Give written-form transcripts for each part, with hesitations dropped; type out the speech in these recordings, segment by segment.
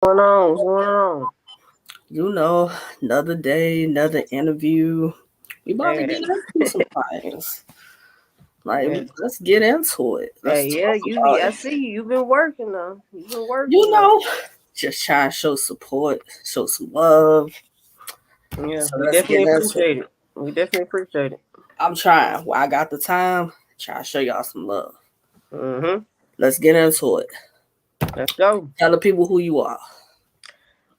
What's going on? What's going on? You know, another day, another interview. We about to Hey, get into some things. Like, yeah. let's get into it. Let's Hey, yeah, talk you be about I it. see you. You've been working though. You've been You working though. know, just trying to show support, show some love. Yeah, So we let's get definitely into it. appreciate it. We definitely appreciate it. I'm trying. While I got the time, trying to show y'all some love. Mm-hmm. Let's get into it. Let's go. Tell the people who you are.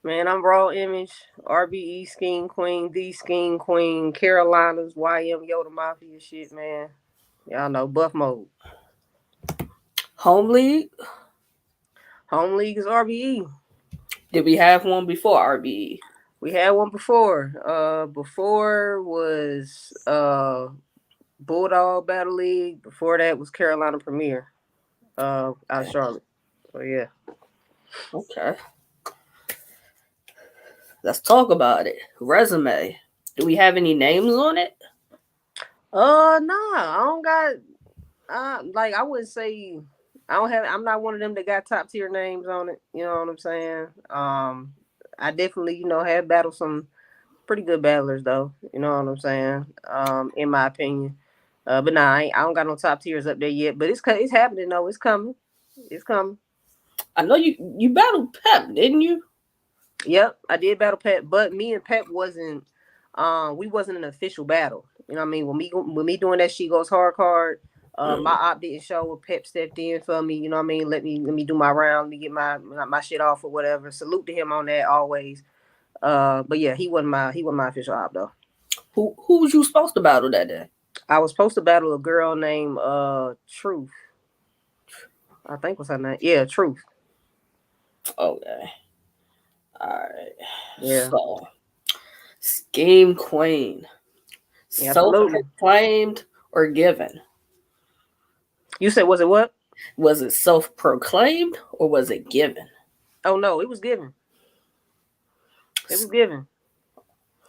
Man, I'm Raw Image, RBE Scheme Queen, the Scheme Queen, Carolinas, YM Yoda Mafia shit, man. Y'all know Buff Mode. Home league. Home League is RBE. Did we have one before RBE? We had one before. Before was Bulldog Battle League. Before that was Carolina Premier. Out of Charlotte. So yeah. Okay. Let's talk about it. Resume. Do we have any names on it? Nah, I don't got. Like I wouldn't say I don't have. I'm not one of them that got top tier names on it. You know what I'm saying? I definitely have battled some pretty good battlers though. You know what I'm saying? In my opinion. But nah, I don't got no top tiers up there yet. But it's happening though. It's coming. It's coming. I know you battled Pep, didn't you? Yep, I did battle Pep, but me and Pep wasn't. We wasn't an official battle. You know what I mean? When me doing that, she goes hard card. My op didn't show. Pep stepped in for me. You know what I mean? Let me do my round. Let me get my shit off or whatever. Salute to him on that always. But yeah, he wasn't my official op though. Who was you supposed to battle that day? I was supposed to battle a girl named Truth. I think was her name. Yeah, Truth. Okay. Alright. Yeah. So Scheme Queen. Yeah, Self absolutely. proclaimed or given? You said was it what? Was it self proclaimed or was it given? Oh no, it was given. It was given.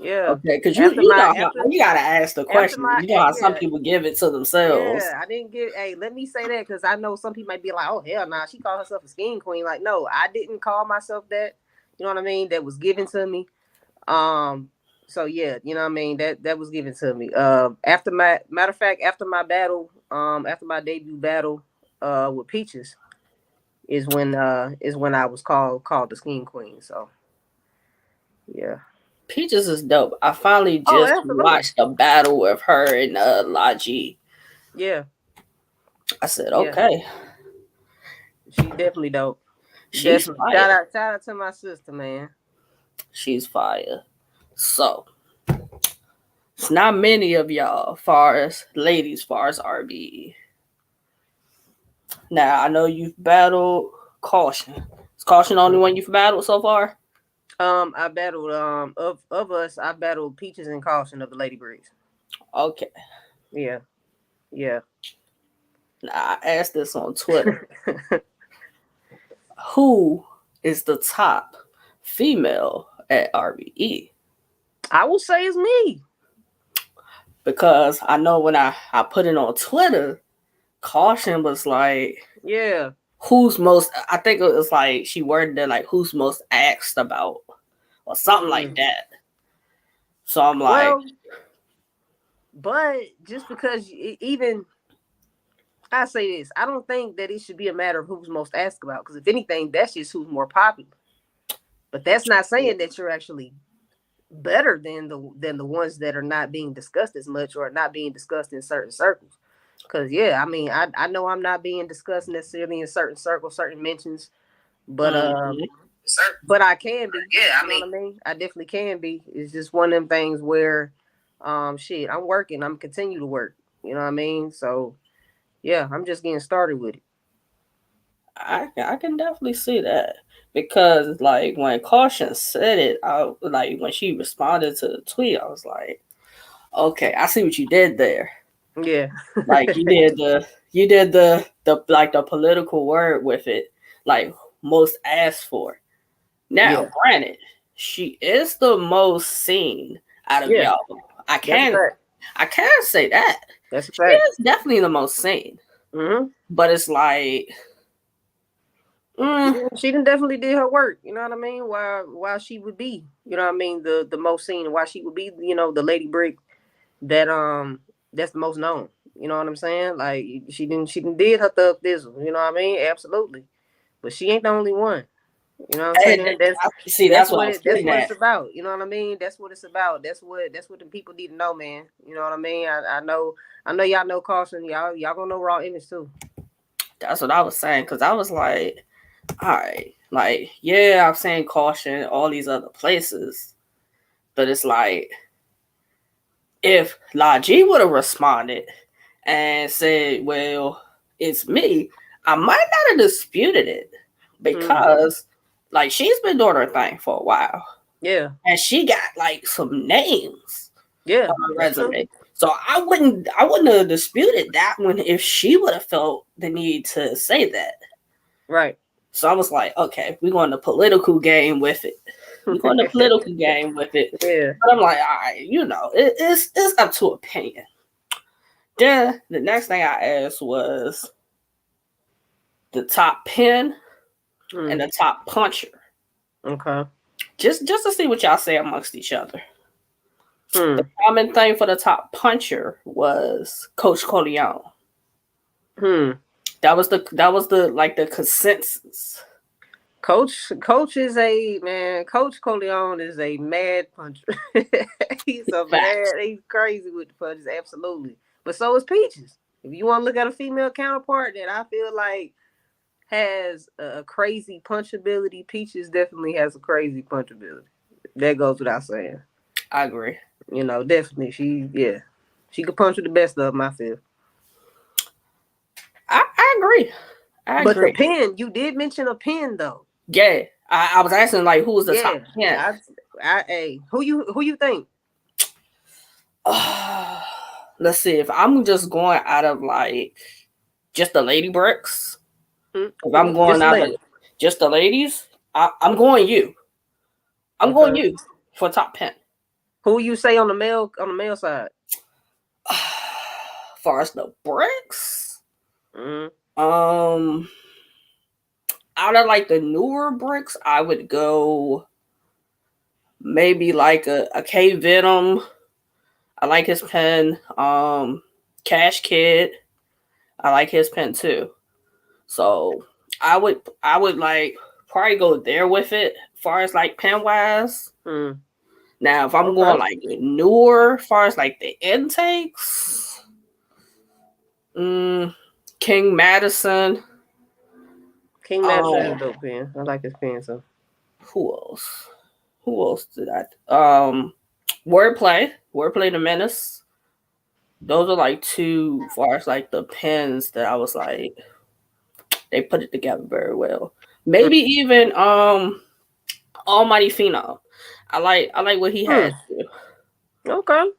Yeah. Okay, because you After you my know how after you gotta ask the after question. my You know how some yeah, people give it to themselves. yeah, I didn't get. Hey, let me say that because I know some people might be like, "Oh hell, nah, she called herself a scheme queen." Like, no, I didn't call myself that. You know what I mean? That was given to me. Um, so yeah, you know what I mean. That was given to me. After my matter of fact, after my battle, after my debut battle, with Peaches, is when I was called the scheme queen. So yeah. Peaches is dope. I finally Oh, just absolutely. watched a battle with her and Laji. Yeah, I said, yeah. okay, She definitely dope. she's Definitely. fire. Shout out to my sister, man. She's fire. So it's not many of y'all, far as ladies, far as RBE. Now I know you've battled Caution. Is Caution the only one you've battled so far? I battled of us. I battled Peaches and Caution of the Lady Breeze. Okay. Yeah, yeah. Now I asked this on Twitter. Who is the top female at RBE? I will say it's me. Because I know when I put it on Twitter, Caution was like, Yeah. who's most, I think it was like, she worded it like, who's most asked about, or something like Mm. that. So I'm like, Well, but just because even I say this, I don't think that it should be a matter of who's most asked about. Because if anything, that's just who's more popular. But that's not saying that you're actually better than the ones that are not being discussed as much or not being discussed in certain circles. Cause yeah, I mean, I know I'm not being discussed necessarily in certain circles, certain mentions, but mm-hmm. I can be. You know what I mean? I definitely can be. It's just one of them things where, shit, I'm working. I'm continue to work. You know what I mean? So yeah, I'm just getting started with it. I can definitely see that. Because like when Caution said it, I like when she responded to the tweet, I was like, okay, I see what you did there. Yeah, Like you did the like the political word with it, like most asked for. Now, yeah, granted, she is the most seen out of yeah. y'all. I That's a can fact. I can say that. That's a She fact. is definitely the most seen. Mm-hmm. But it's like She done definitely did her work. You know what I mean? Why she would be, you know what I mean, the most seen, why she would be, the Lady Brick that that's the most known. You know what I'm saying? Like she didn't did her thug thizzle. You know what I mean? Absolutely. But she ain't the only one. You know what I'm And saying? That's see, that's that's what I what was that's getting what at. it's about. You know what I mean? That's what it's about. That's what the people need to know, man. You know what I mean? I know y'all know Carson. Y'all gonna know Raw Image too. That's what I was saying because I was like, all right, like yeah, I'm saying Caution, all these other places, but it's like if La G would have responded and said, "Well, it's me," I might not have disputed it because, like, she's been doing her thing for a while, Yeah, and she got like some names yeah, on her that's true. resume. So I wouldn't have disputed that one if she would have felt the need to say that. Right. So I was like, okay, we're going to political game with it. We're going to political game with it. Yeah. But I'm like, all right, it's up to opinion. Then the next thing I asked was the top pin and the top puncher. Okay. Just to see what y'all say amongst each other. The Hmm. common thing for the top puncher was Coach Corleone. Hmm. That was the like the consensus. Coach is a man. Coach Corleone is a mad puncher. Facts. He's crazy with the punches, absolutely. But so is Peaches. If you want to look at a female counterpart that I feel like has a crazy punch ability, Peaches definitely has a crazy punch ability. That goes without saying. I agree. Definitely she could punch with the best of them, I feel. I agree. I But the agree. pin, you did mention a pin though. Yeah. I was asking like who was the top Yeah, 10? hey, who you think? Let's see if I'm just going out of like just the lady bricks. If I'm going Just out of lady. just the ladies, I'm going you. I'm going Okay. you for top 10. Who you say on the male side? Far as the bricks, Mm-hmm. um, out of like the newer bricks, I would go maybe like a K Venom. I like his pen. Cash Kid. I like his pen too. So I would like probably go there with it. As far as like pen wise. Mm. Now if I'm Okay. going like newer, as far as like the intakes, King Madison. King Madison has a Um, dope pen. I like his pen so. who else? Who else did I? Wordplay, the menace. Those are like two, as far as like the pens that I was like, they put it together very well. Maybe even Almighty Phenom. I like what he Mm. had to. Okay.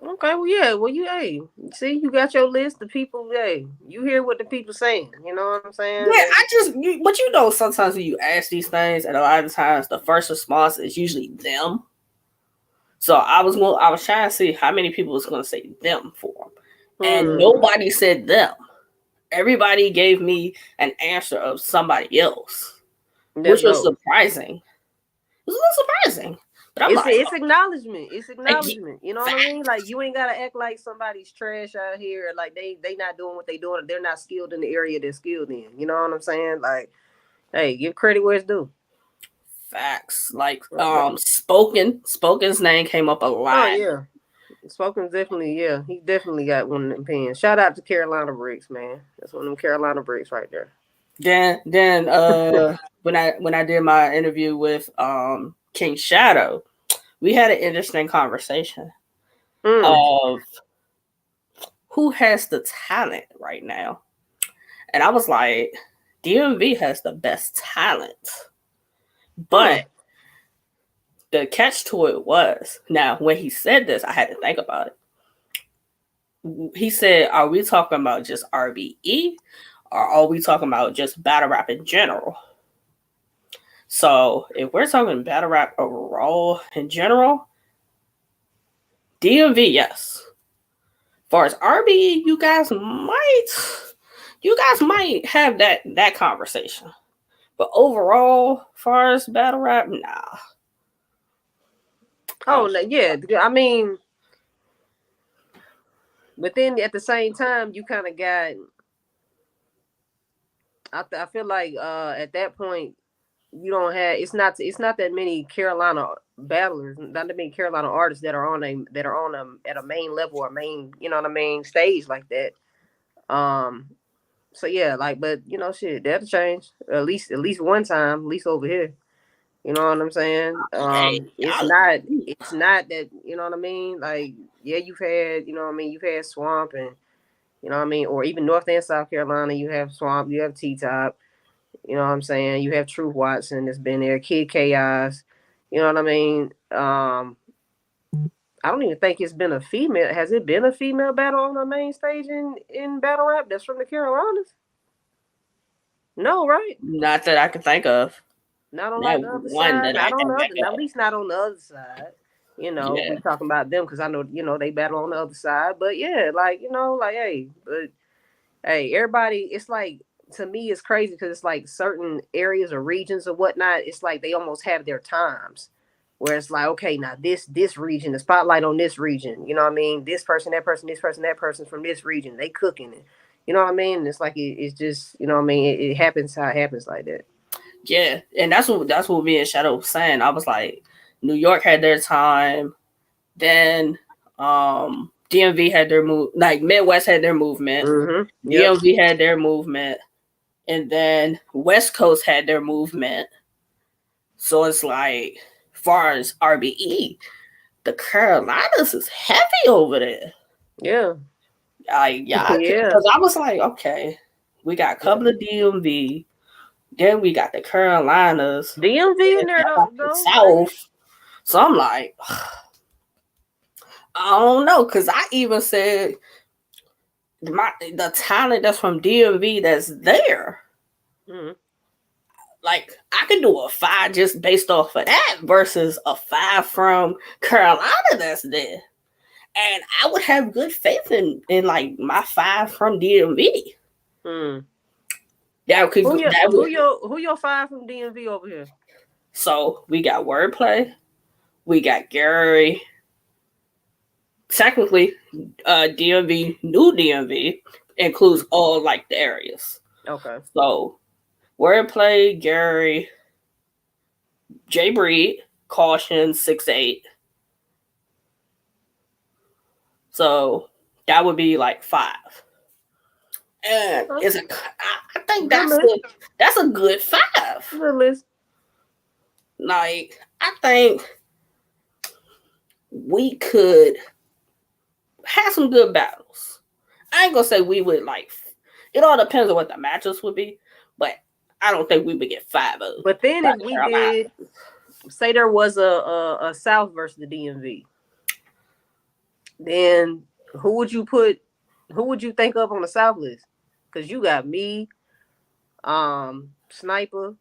Okay, well, yeah, well, hey, see, you got your list of people, hey, you hear what the people saying, you know what I'm saying? Yeah, but sometimes when you ask these things, and a lot of times the first response is usually them. So I was trying to see how many people was going to say them for him, and nobody said them. Everybody gave me an answer of somebody else, That's which was dope. surprising. It was a little surprising, but I'm like, It's acknowledgement. It's oh, acknowledgement. You know what I mean? Like facts. you ain't gotta act like somebody's trash out here. Like they not doing what they doing. They're not skilled in the area they're skilled in. You know what I'm saying? Like, hey, give credit where it's due. Facts. Like Okay. Spoken's name came up a Oh lot. yeah. Spoken's definitely, yeah. He definitely got one of them pens. Shout out to Carolina Bricks, man. That's one of them Carolina Bricks right there. Then when I did my interview with King Shadow, we had an interesting conversation Mm. of who has the talent right now. And I was like, DMV has the best talent. Mm. But the catch to it was, now when he said this, I had to think about it. He said, are we talking about just RBE or are we talking about just battle rap in general? So if we're talking battle rap overall in general, DMV, yes. As far as RBE, you guys might have that conversation But overall, far as battle rap, nah. Oh no, yeah. I mean, but then at the same time, you kind of got. I feel like at that point you don't have it's not that many Carolina battlers, not that many Carolina artists that are on at a main level or main, you know what I mean, stage like that. Um, so yeah, like, but shit, that'll change at least one time, at least over here. You know what I'm saying? Hey, It's y'all. not that, you know what I mean. Like, yeah, you've had Swamp and you know what I mean, or even North and South Carolina. You have Swamp, you have T Top. You know what I'm saying? You have Truth Watson that's been there, Kid Chaos. You know what I mean? I don't even think it's been a female. Has it been a female battle on the main stage in battle rap that's from the Carolinas? No, right? Not that I can think of. Not on like Not the other one side. that I Not on can the think other. At of. least not on the other side. We Yeah. talking about them because I know they battle on the other side. But yeah, like like hey, everybody. It's like, to me, it's crazy because it's like certain areas or regions or whatnot. It's like they almost have their times where it's like, okay, now this region, the spotlight on this region. You know what I mean? This person, that person, this person, that person from this region, they cooking it. You know what I mean? And it's like it's just, you know what I mean. It happens how it happens like that. Yeah. And that's what me and Shadow was saying. I was like, New York had their time. Then DMV had their move, like Midwest had their movement. Mm-hmm. Yep. DMV had their movement. And then West Coast had their movement. So it's like, far as RBE, the Carolinas is heavy over there. Yeah. Like, yeah, Yeah. because I was like, okay, we got a couple of DMV, then we got the Carolinas, DMV in there y'all got the though. South. So I'm like, I don't know, because I even said the talent that's from DMV that's there. Mm-hmm. Like, I could do a 5 just based off of that versus a 5 from Carolina that's there. And I would have good faith in like my 5 from DMV. Mm. That could that would. Who your five from DMV over here? So we got wordplay, we got Gary. Technically, DMV, new DMV includes all like the areas. Okay. So wordplay, Gary, J Breed, Caution, 6'8". So that would be like 5. And I think that's a good 5. Good list. Like, I think we could have some good battles. I ain't gonna say we would like. It all depends on what the matchups would be, but I don't think we would get 5 of. But then if we did, say there was a South versus the DMV, then who would you think of on the South list? Because you got me, Sniper,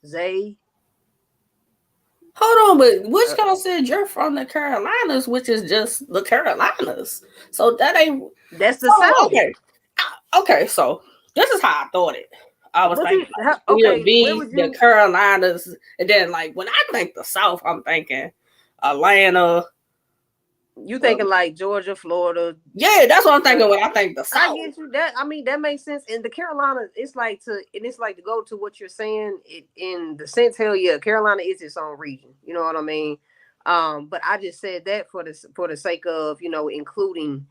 Zay. Hold on, but which guy said you're from the Carolinas, which is just the Carolinas? So that ain't. That's the South. Okay, so this is how I thought it. I was thinking where would the Carolinas, and then like when I think the South, I'm thinking Atlanta. You thinking like Georgia, Florida? Yeah, that's what I'm thinking when I think the South. I get you. That makes sense. And the Carolina, it's like to go to what you're saying. In the sense, hell yeah, Carolina is its own region. You know what I mean? But I just said that for the sake of including,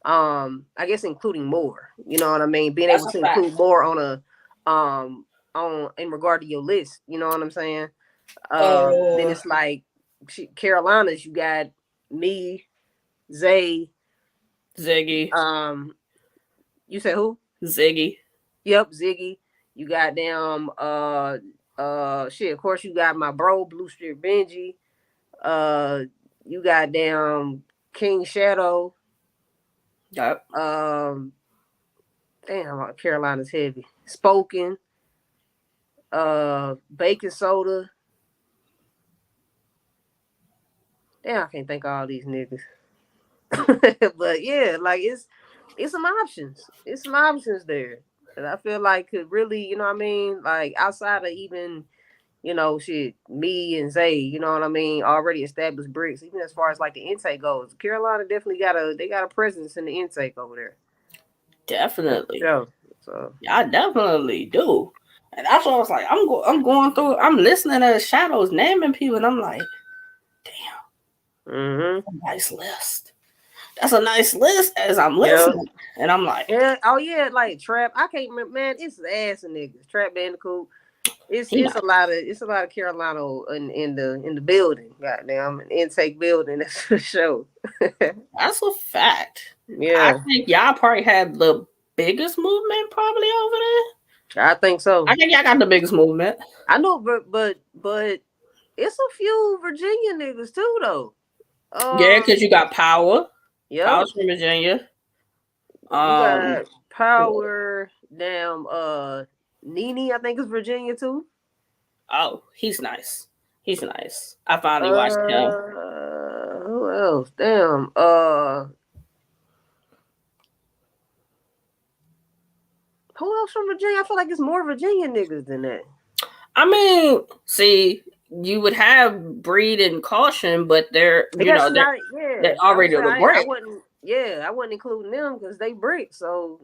I guess including more. You know what I mean? Being able to include more on in regard to your list. You know what I'm saying? Then it's like Carolinas. You got me, Zay, Ziggy. You said who? Ziggy. Yep, Ziggy. You got them. Shit. Of course, you got my bro, Blue Street Benji. You got damn King Shadow. Yep. Damn, Carolina's heavy. Spoken. Baking Soda. Damn, I can't think of all these niggas. But yeah, like it's some options. It's some options there. that I feel like could really, you know what I mean, like outside of even, you know, shit, me and Zay, you know what I mean, already established bricks, even as far as like the intake goes. Carolina definitely got a presence in the intake over there. Definitely. Yeah. So Yeah, I definitely do. And that's what I was like, I'm going through, I'm listening to the shadows, naming people, and I'm like, mm-hmm. a nice list. That's a nice list as I'm Yeah. listening. And I'm like, Yeah. Oh yeah, like Trap. I can't remember, man, it's ass and niggas. Trap Bandicoot. It's he it's not. a lot of Carolina in the building. Goddamn, an intake building. That's for sure. That's a fact. I Yeah, think y'all probably had the biggest movement probably over there. I think so. I think y'all got the biggest movement. I know, but it's a few Virginia niggas too, though. Yeah, because you got Power. Yep. Power's from Virginia. You Um, got Power. Damn. Nene, I think is Virginia too. oh, he's nice. He's nice. I finally watched him. Who else? Damn. Who else from Virginia? I feel like it's more Virginia niggas than that. I mean, see, you would have Breed and Caution, but they're Yeah, see, yeah, they're I was already saying on the break. I wasn't including them because they brick. So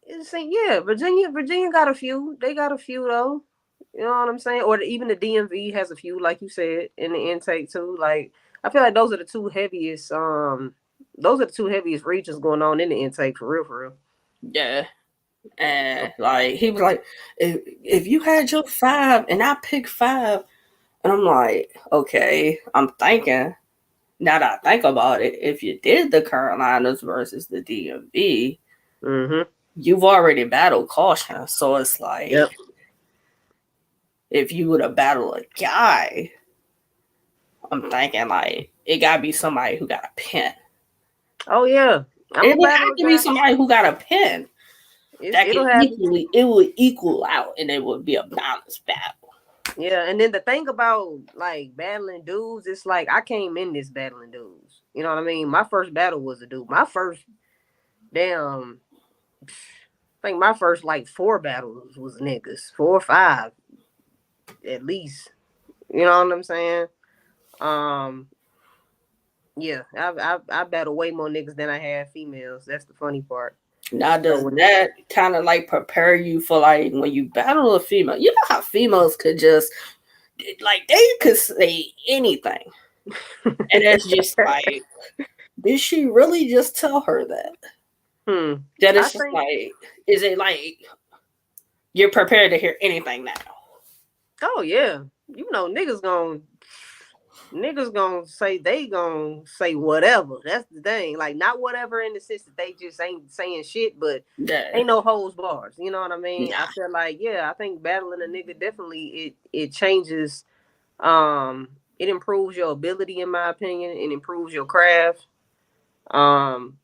it's saying, yeah, Virginia got a few. They got a few though. You know what I'm saying? Or even the DMV has a few, like you said, in the intake too. Like I feel like those are the two heaviest. Those are the two heaviest regions going on in the intake for real, for real. Yeah. And like he was like, if you had your 5 and I picked 5, and I'm like, okay, I'm thinking. Now that I think about it, if you did the Carolinas versus the DMV, Mm-hmm. you've already battled Caution. So it's like, Yep. if you would have battled a guy, I'm thinking like it gotta be somebody who got a pin. Oh yeah, I'm It a would have battle to be guy. somebody who got a pin that It'll can happen. it would equal out and it would be a balanced battle. Yeah, and then the thing about like battling dudes, it's like I came in this battling dudes. You know what I mean? My first battle was a dude. My first damn, I think my first like 4 battles was niggas, 4 or 5 at least. You know what I'm saying? Um, yeah, I battle way more niggas than I have females. That's the funny part. Now, So does when that kind of like prepare you for like when you battle a female? You know how females could just like they could say anything, and it's just like, did she really just tell her that? That I it's just think. like, is it like you're prepared to hear anything now? Oh yeah, you know niggas gonna say they gonna say whatever. That's the thing. Like not whatever in the sense that they just ain't saying shit, but Yeah, ain't no holds bars. You know what I mean? I nah. feel like I think battling a nigga definitely it changes. It improves your ability, in my opinion. It improves your craft. Um,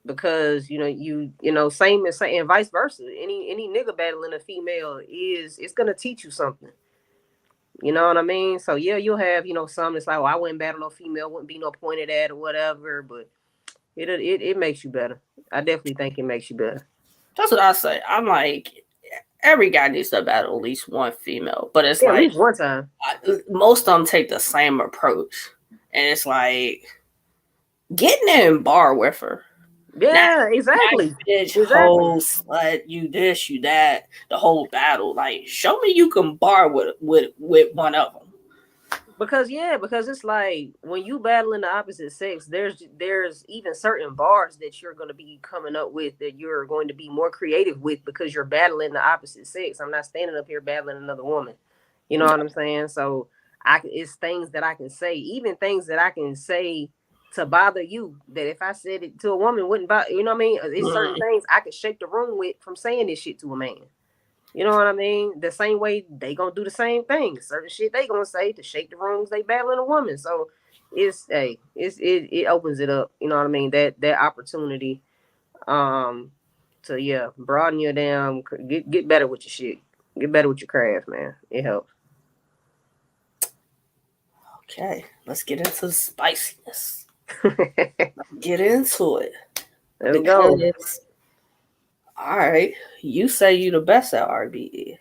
because same as saying vice versa. Any nigga battling a female it's gonna teach you something. You know what I mean? So yeah, you'll have some that's like, well, I wouldn't battle no female, wouldn't be no pointed at or whatever, but it makes you better. I definitely think it makes you better. That's what I say. I'm like, every guy needs to battle at least one female, but it's Yeah, at like least one time. most of them take the same approach, and it's like getting in bar with her. Now, Yeah, exactly. bitch, Exactly. hoe, slut, you this, you that, the whole battle. Like, show me you can bar with one of them. Because it's like when you battling the opposite sex, there's even certain bars that you're going to be coming up with that you're going to be more creative with because you're battling the opposite sex. I'm not standing up here battling another woman. You know what I'm saying? So it's things that I can say, even things that I can say to bother you. That if I said it to a woman, wouldn't bother. You know what I mean? It's certain things I could shake the room with from saying this shit to a man. You know what I mean? The same way they gonna do the same thing. Certain shit they gonna say to shake the rooms they battling a woman. So it opens it up. You know what I mean? That opportunity, um, to broaden your damn get better with your shit. Get better with your craft, man. It helps. Okay, let's get into the spiciness. Get into it Let's go. because All right, you say you the best at RBE.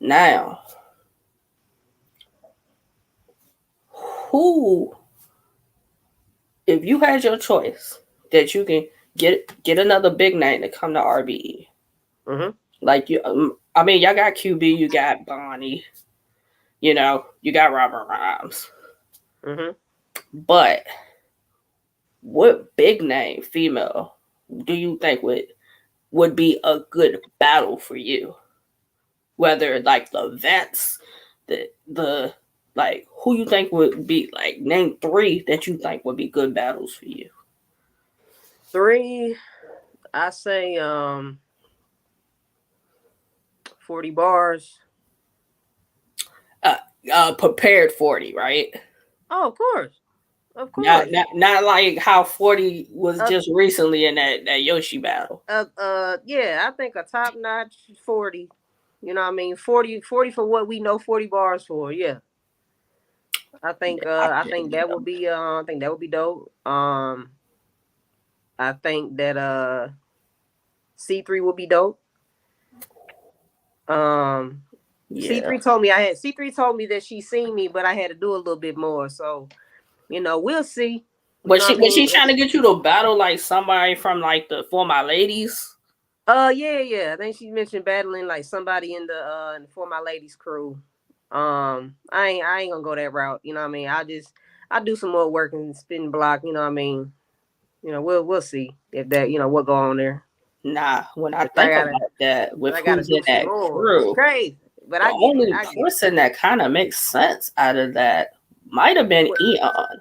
Now, who, if you had your choice that you can get another big name to come to RBE, like you, I mean, y'all got QB, you got Bonnie, you know, you got Robert Rhymes, but what big name female do you think would be a good battle for you? Whether like the vets, the like who you think would be like name 3 that you think would be good battles for you. 3, I say 40 bars. Prepared 40, right? Oh, of course. Of Not, course. not like how 40 was just recently in that Yoshi battle. Yeah, I think a top notch 40. You know what I mean? 40 for what we know 40 bars for. Yeah. I think that would be I think that would be dope. I think that C3 would be dope. C3 told me C3 told me that she seen me, but I had to do a little bit more. So, we'll see. Was she trying to get you to battle like somebody from like the For My Ladies? Yeah. I think she mentioned battling like somebody in the For My Ladies crew. I ain't gonna go that route. You know what I mean? I'll do some more work and spin block. You know what I mean? We'll see if that what go on there. Nah, when I think about that, with who's in that crew, crazy. But the only person that kind of makes sense out of that might have been Eon.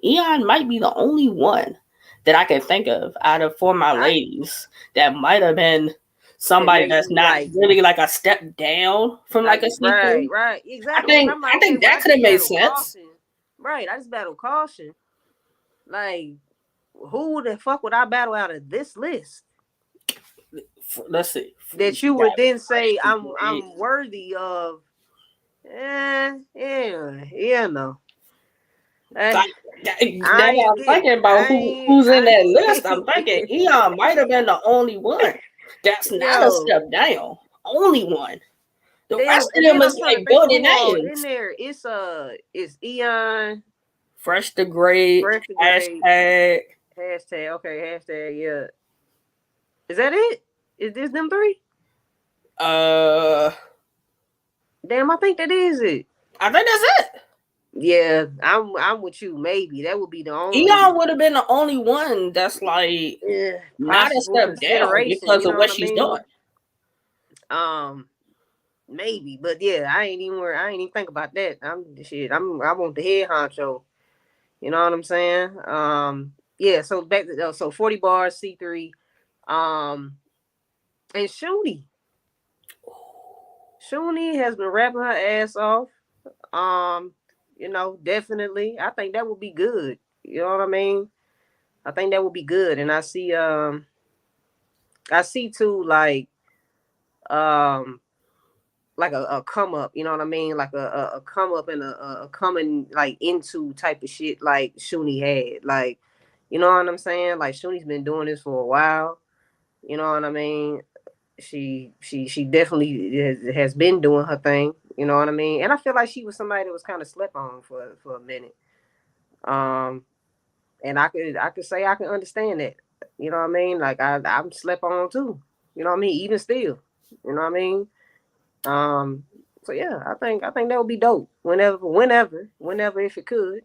Eon might be the only one that I can think of out of For My Ladies that might have been somebody that's not like, really like a step down from like a C3. Right, exactly. I think that could have made sense. Caution. Right, I just battled Caution. Like, who the fuck would I battle out of this list? Let's see. That you would then say I'm worthy of. No. I'm thinking about who's in that list. I'm thinking Eon might have been the only one that's not a step down. Only one. The rest of them is like building names. In there, it's Eon. Fresh to Great. Hashtag. Okay. Hashtag. Yeah. Is that it? Is this them 3? Damn, I think that is it. I think that's it. Yeah, I'm with you. Maybe that would be the only. Eon would have been the only one that's like not a step down because of what she's doing. Maybe, but yeah, I ain't even think about that. I want the head honcho. You know what I'm saying? Yeah. So back to 40 bars, C3, and Shuni. Shuni has been rapping her ass off. Definitely. I think that would be good. You know what I mean? I think that would be good. And I see too like a come up, you know what I mean? Like a come up and a coming like into type of shit like Shuni had. Like, you know what I'm saying? Like Shuni's been doing this for a while. You know what I mean? She definitely has been doing her thing. You know what I mean? And I feel like she was somebody that was kind of slept on for a minute. And I could say I can understand that. You know what I mean? Like I'm slept on too. You know what I mean? Even still. You know what I mean? So yeah, I think that would be dope. Whenever, if it could,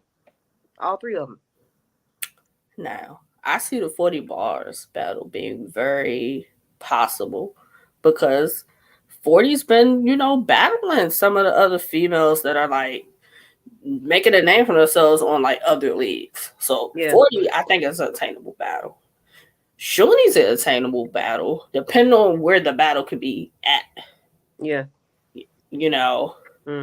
all 3 of them. Now, I see the 40 bars battle being very possible because 40's been, battling some of the other females that are like making a name for themselves on like other leagues. So 40, I think, is an attainable battle. Shuni's an attainable battle, depending on where the battle could be at. Yeah. C3.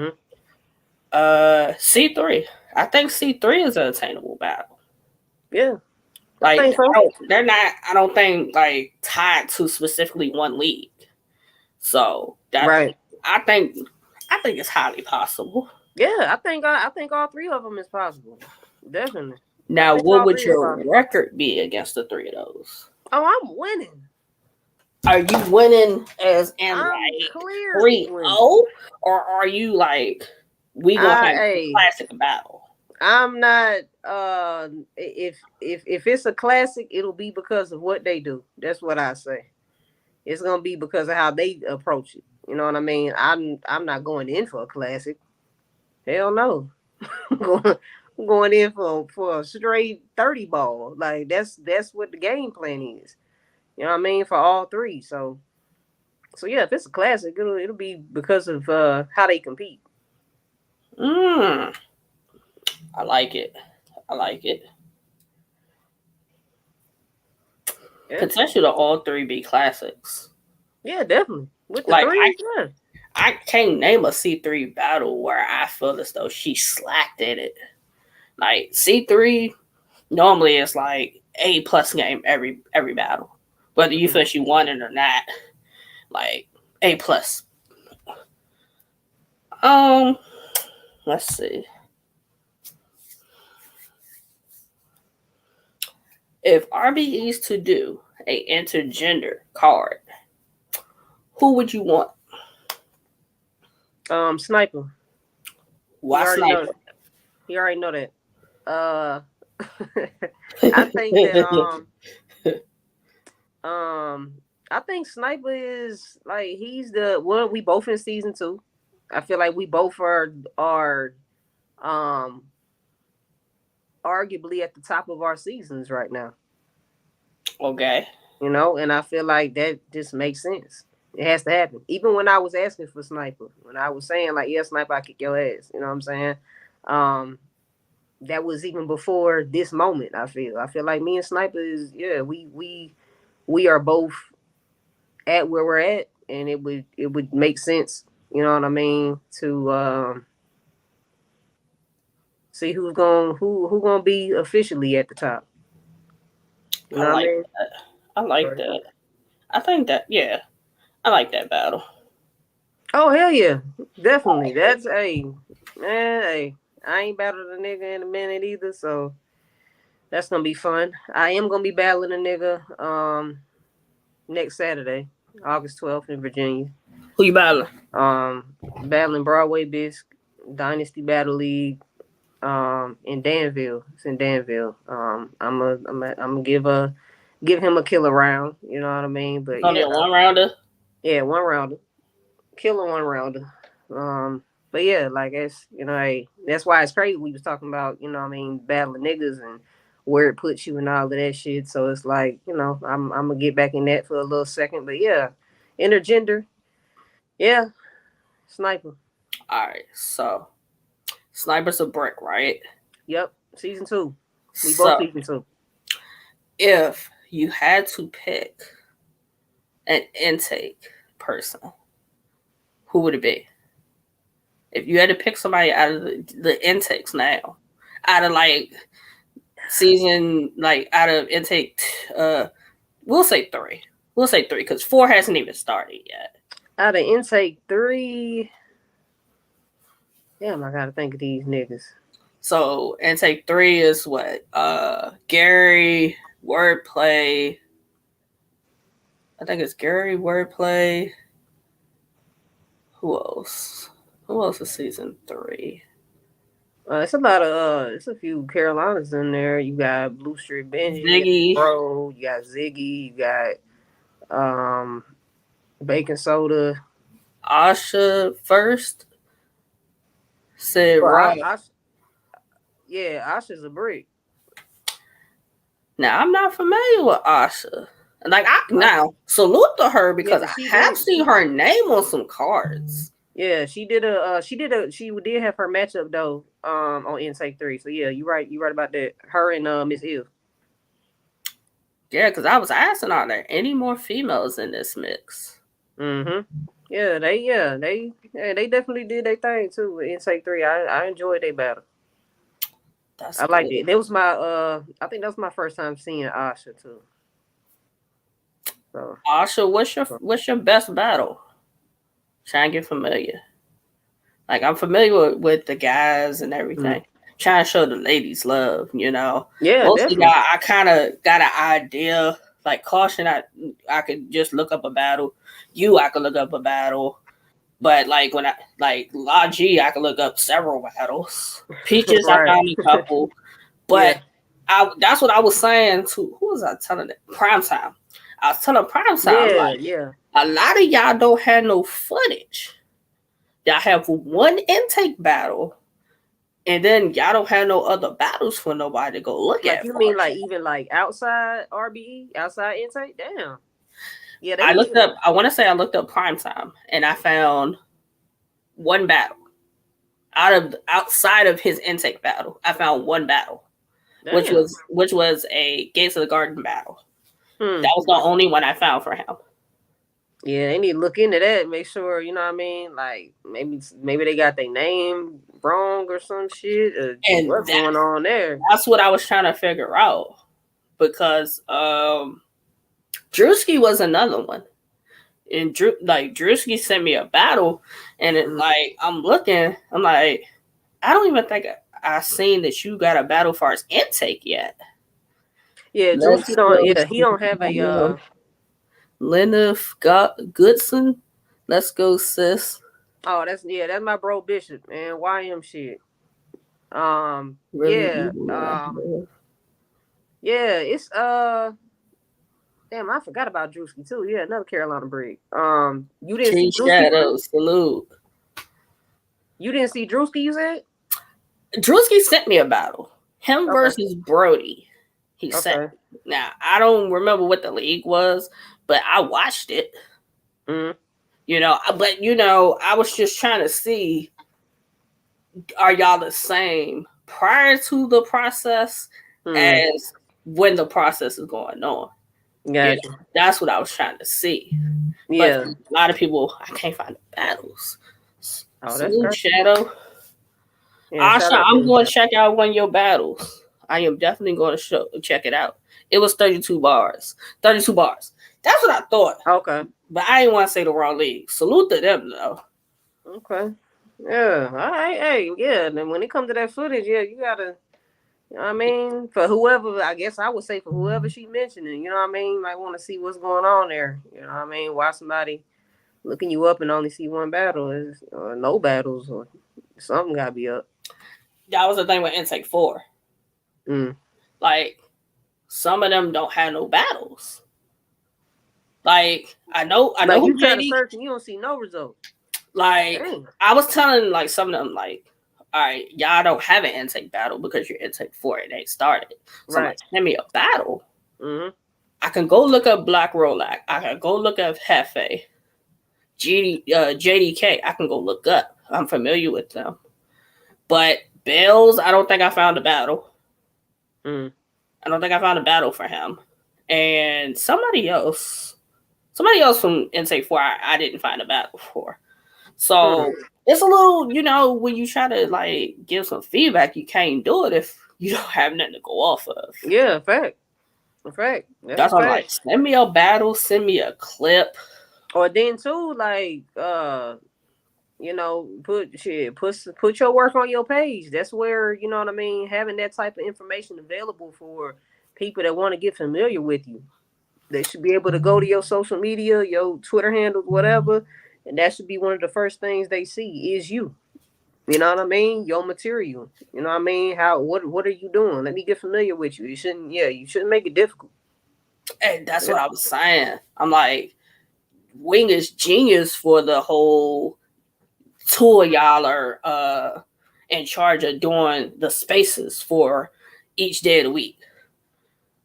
I think C3 is an attainable battle. Yeah. Like they're not. I don't think like tied to specifically one league. So that right. I think it's highly possible. Yeah, I think all 3 of them is possible. Definitely. Now, what would your record be against the 3 of those? Oh, I'm winning. Are you winning as in I'm like clearly 3-0, winning. or are you like we gonna have a classic battle? I'm not if it's a classic, it'll be because of what they do. That's what I say. It's gonna be because of how they approach it. You know what I mean? I'm not going in for a classic. Hell no. I'm going in for a straight 30 ball. Like that's what the game plan is. You know what I mean? For all three. So yeah, if it's a classic, it'll be because of how they compete. I like it. I like it. Yeah. Potentially to all three be classics. Yeah, definitely. With the Like three, yeah. I can't name a C3 battle where I feel as though she slacked at it. Like C3 normally it's like A+ game every battle. Whether you feel she won it or not. Like A+. Let's see. If RBE's to do a intergender card, who would you want? Sniper. Why Sniper? He already know that. I think that I think Sniper is like he's the one. We both in season 2. I feel like we both are arguably at the top of our seasons right now. Okay. You know, and I feel like that just makes sense. It has to happen. Even when I was asking for Sniper, when I was saying like, yeah, Sniper, I kick your ass. You know what I'm saying? That was even before this moment. I feel like me and Sniper is we are both at where we're at, and it would make sense. You know what I mean? To see who gonna be officially at the top. You know what I mean? That. I like that. I think that I like that battle. Oh hell yeah, definitely. That's man. Hey, I ain't battled a nigga in a minute either, so that's gonna be fun. I am gonna be battling a nigga next Saturday, August 12th in Virginia. Who you battling? Battling Broadway Bisque, Dynasty Battle League, in Danville. It's in Danville. I'm gonna give him a killer round. You know what I mean? But Only yeah, a 1-rounder. yeah, 1 rounder, killer 1 rounder. But yeah, like it's hey, that's why it's crazy. We was talking about I mean battling niggas and where it puts you and all of that shit. So it's like I'm gonna get back in that for a little second. But yeah, intergender, yeah, Sniper. All right, so Sniper's a brick, right? Yep, season 2. We both So season 2. if you had to pick an intake person, who would it be? If you had to pick somebody out of the intakes now, out of like season, like out of intake, we'll say 3. We'll say 3 because 4 hasn't even started yet. Out of intake 3, damn, I gotta think of these niggas. So intake 3 is what? Gary, Wordplay. I think it's Gary, Wordplay. Who else? Who else is season 3? It's a lot of it's a few Carolinas in there. You got Blue Street Benji, Ziggy, Bro, you got Ziggy, you got Baking Soda. Asha first. Said Well, Rob. yeah, Asha's a brick. Now I'm not familiar with Asha. Like now salute to her because I have seen her name on some cards. Yeah, she did have her matchup though on intake 3. So yeah, you're right about that. Her and Miss Eve. Yeah, because I was asking, are there any more females in this mix? Mm-hmm. Yeah, they definitely did their thing too in intake 3. I enjoyed their battle. I liked it. That was my I think that was my first time seeing Asha too. So Asha, what's your best battle? Trying to get familiar. Like I'm familiar with the guys and everything. Trying to show the ladies love, Yeah, Mostly definitely. I kind of got an idea Like Caution, I could just look up a battle. I could look up a battle. But like when I like La G, I could look up several battles. Peaches, I Right. found a couple. Yeah. But that's what I was saying to who was I telling it? Prime Time. I was telling Prime Time, Yeah. like Yeah. a lot of y'all don't have no footage. Y'all have one intake battle, and then y'all don't have no other battles for nobody to go look Like at you for mean us. like even like outside RBE, outside intake? Damn. Yeah, they I need looked to. up. I want to say I looked up Prime Time, and I found one battle outside of his intake battle. I found one battle, Damn. which was a Gates of the Garden battle. Hmm. That was the only one I found for him. Yeah, they need to look into that. Make sure you know what I mean. Like maybe they got their name wrong or some shit. Or And what's going on there? that's what I was trying to figure out because Drewski was another one. And Drewski sent me a battle, and it like I'm looking, I'm like, I don't even think I seen that you got a battle for his intake yet. Yeah, Drewski don't. Yeah, he don't have a. Lenneth Goodson. Let's go, sis. Oh, that's my bro Bishop and YM shit. Really Yeah. evil. Yeah. It's Damn, I forgot about Drewski too. Yeah, another Carolina breed. You didn't see Tree Drewski? Shadows, salute. You didn't see Drewski? You said? Drewski sent me a battle. Him Okay. versus Brody. He sent. Okay. Now I don't remember what the league was, but I watched it. Mm. But I was just trying to see, are y'all the same prior to the process as when the process is going on? Gotcha. That's what I was trying to see. Yeah. But a lot of people, I can't find the battles. Oh, that's Salute, great. Shadow. Yeah, shout out I'm to going to check out one of your battles. I am definitely going to check it out. It was 32 bars. 32 bars. That's what I thought. Okay. But I didn't want to say the wrong league. Salute to them, though. Okay. Yeah. All right. Hey, yeah. Then when it comes to that footage, yeah, you gotta. You know what I mean? For whoever, I guess I would say for whoever she mentioning, you know what I mean? Might want to see what's going on there. You know what I mean? Why somebody looking you up and only see one battle is or no battles or something gotta be up. That was the thing with Intake 4. Mm. Like, some of them don't have no battles. Like, I know Like who you try to JD. search and you don't see no results. Like, Dang. I was telling like some of them, like, all right, y'all don't have an intake battle because your intake 4 it ain't started. So I'm like, send me a battle. Mm-hmm. I can go look up Black Rolac. I can go look up Hefe. JDK, I can go look up. I'm familiar with them. But Bells, I don't think I found a battle. Mm. I don't think I found a battle for him. And somebody else from Intake 4, I didn't find a battle for. So it's a little, when you try to like give some feedback, you can't do it if you don't have nothing to go off of. Yeah, fact. That's why I'm like, send me a battle, send me a clip. Or then too, like put your work on your page. That's where, you know what I mean, having that type of information available for people that want to get familiar with you. They should be able to go to your social media, your Twitter handles, whatever, and that should be one of the first things they see is you. You know what I mean? Your material. You know what I mean? What are you doing? Let me get familiar with you. You shouldn't make it difficult. And that's what I was saying. I'm like, Wing is genius for the whole tour. Y'all are in charge of doing the spaces for each day of the week.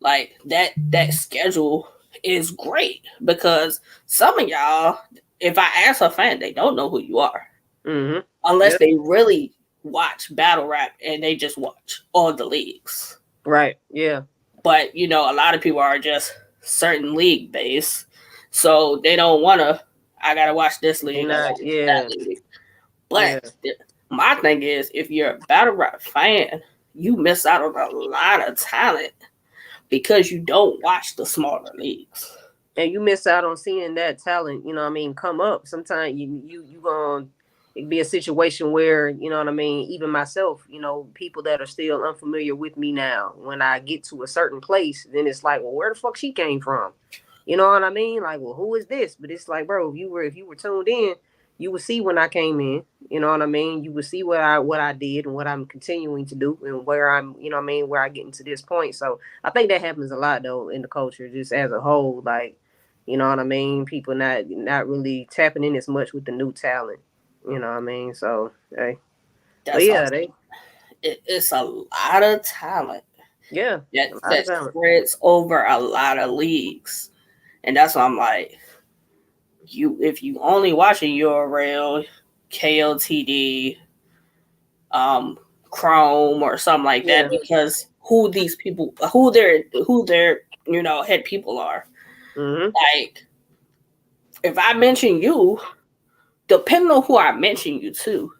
Like that schedule is great because some of y'all, if I ask a fan, they don't know who you are. Mm-hmm. Unless they really watch battle rap and they just watch all the leagues. Right. Yeah. But a lot of people are just certain league based. So they don't wanna I gotta watch this league. That league. But my thing is, if you're a battle rap fan, you miss out on a lot of talent because you don't watch the smaller leagues. And you miss out on seeing that talent, you know what I mean, come up. Sometimes you gonna it'd be a situation where, you know what I mean, even myself, you know, people that are still unfamiliar with me now, when I get to a certain place, then it's like, well, where the fuck she came from? You know what I mean? Like, well, who is this? But it's like, bro, if you were tuned in, you would see when I came in. You know what I mean? You would see what I did and what I'm continuing to do and where I'm, you know what I mean, where I get into this point. So I think that happens a lot though in the culture, just as a whole. Like, you know what I mean? People not really tapping in as much with the new talent. You know what I mean? So hey. But That's yeah, also, they it's a lot of talent yeah, a lot of that talent. spreads over a lot of leagues, and that's why I'm like, if you only watching URL, KLTD, um, Chrome or something like that, Yeah. because who their head people are. Mm-hmm. Like, if I mention you, depending on who I mention you to,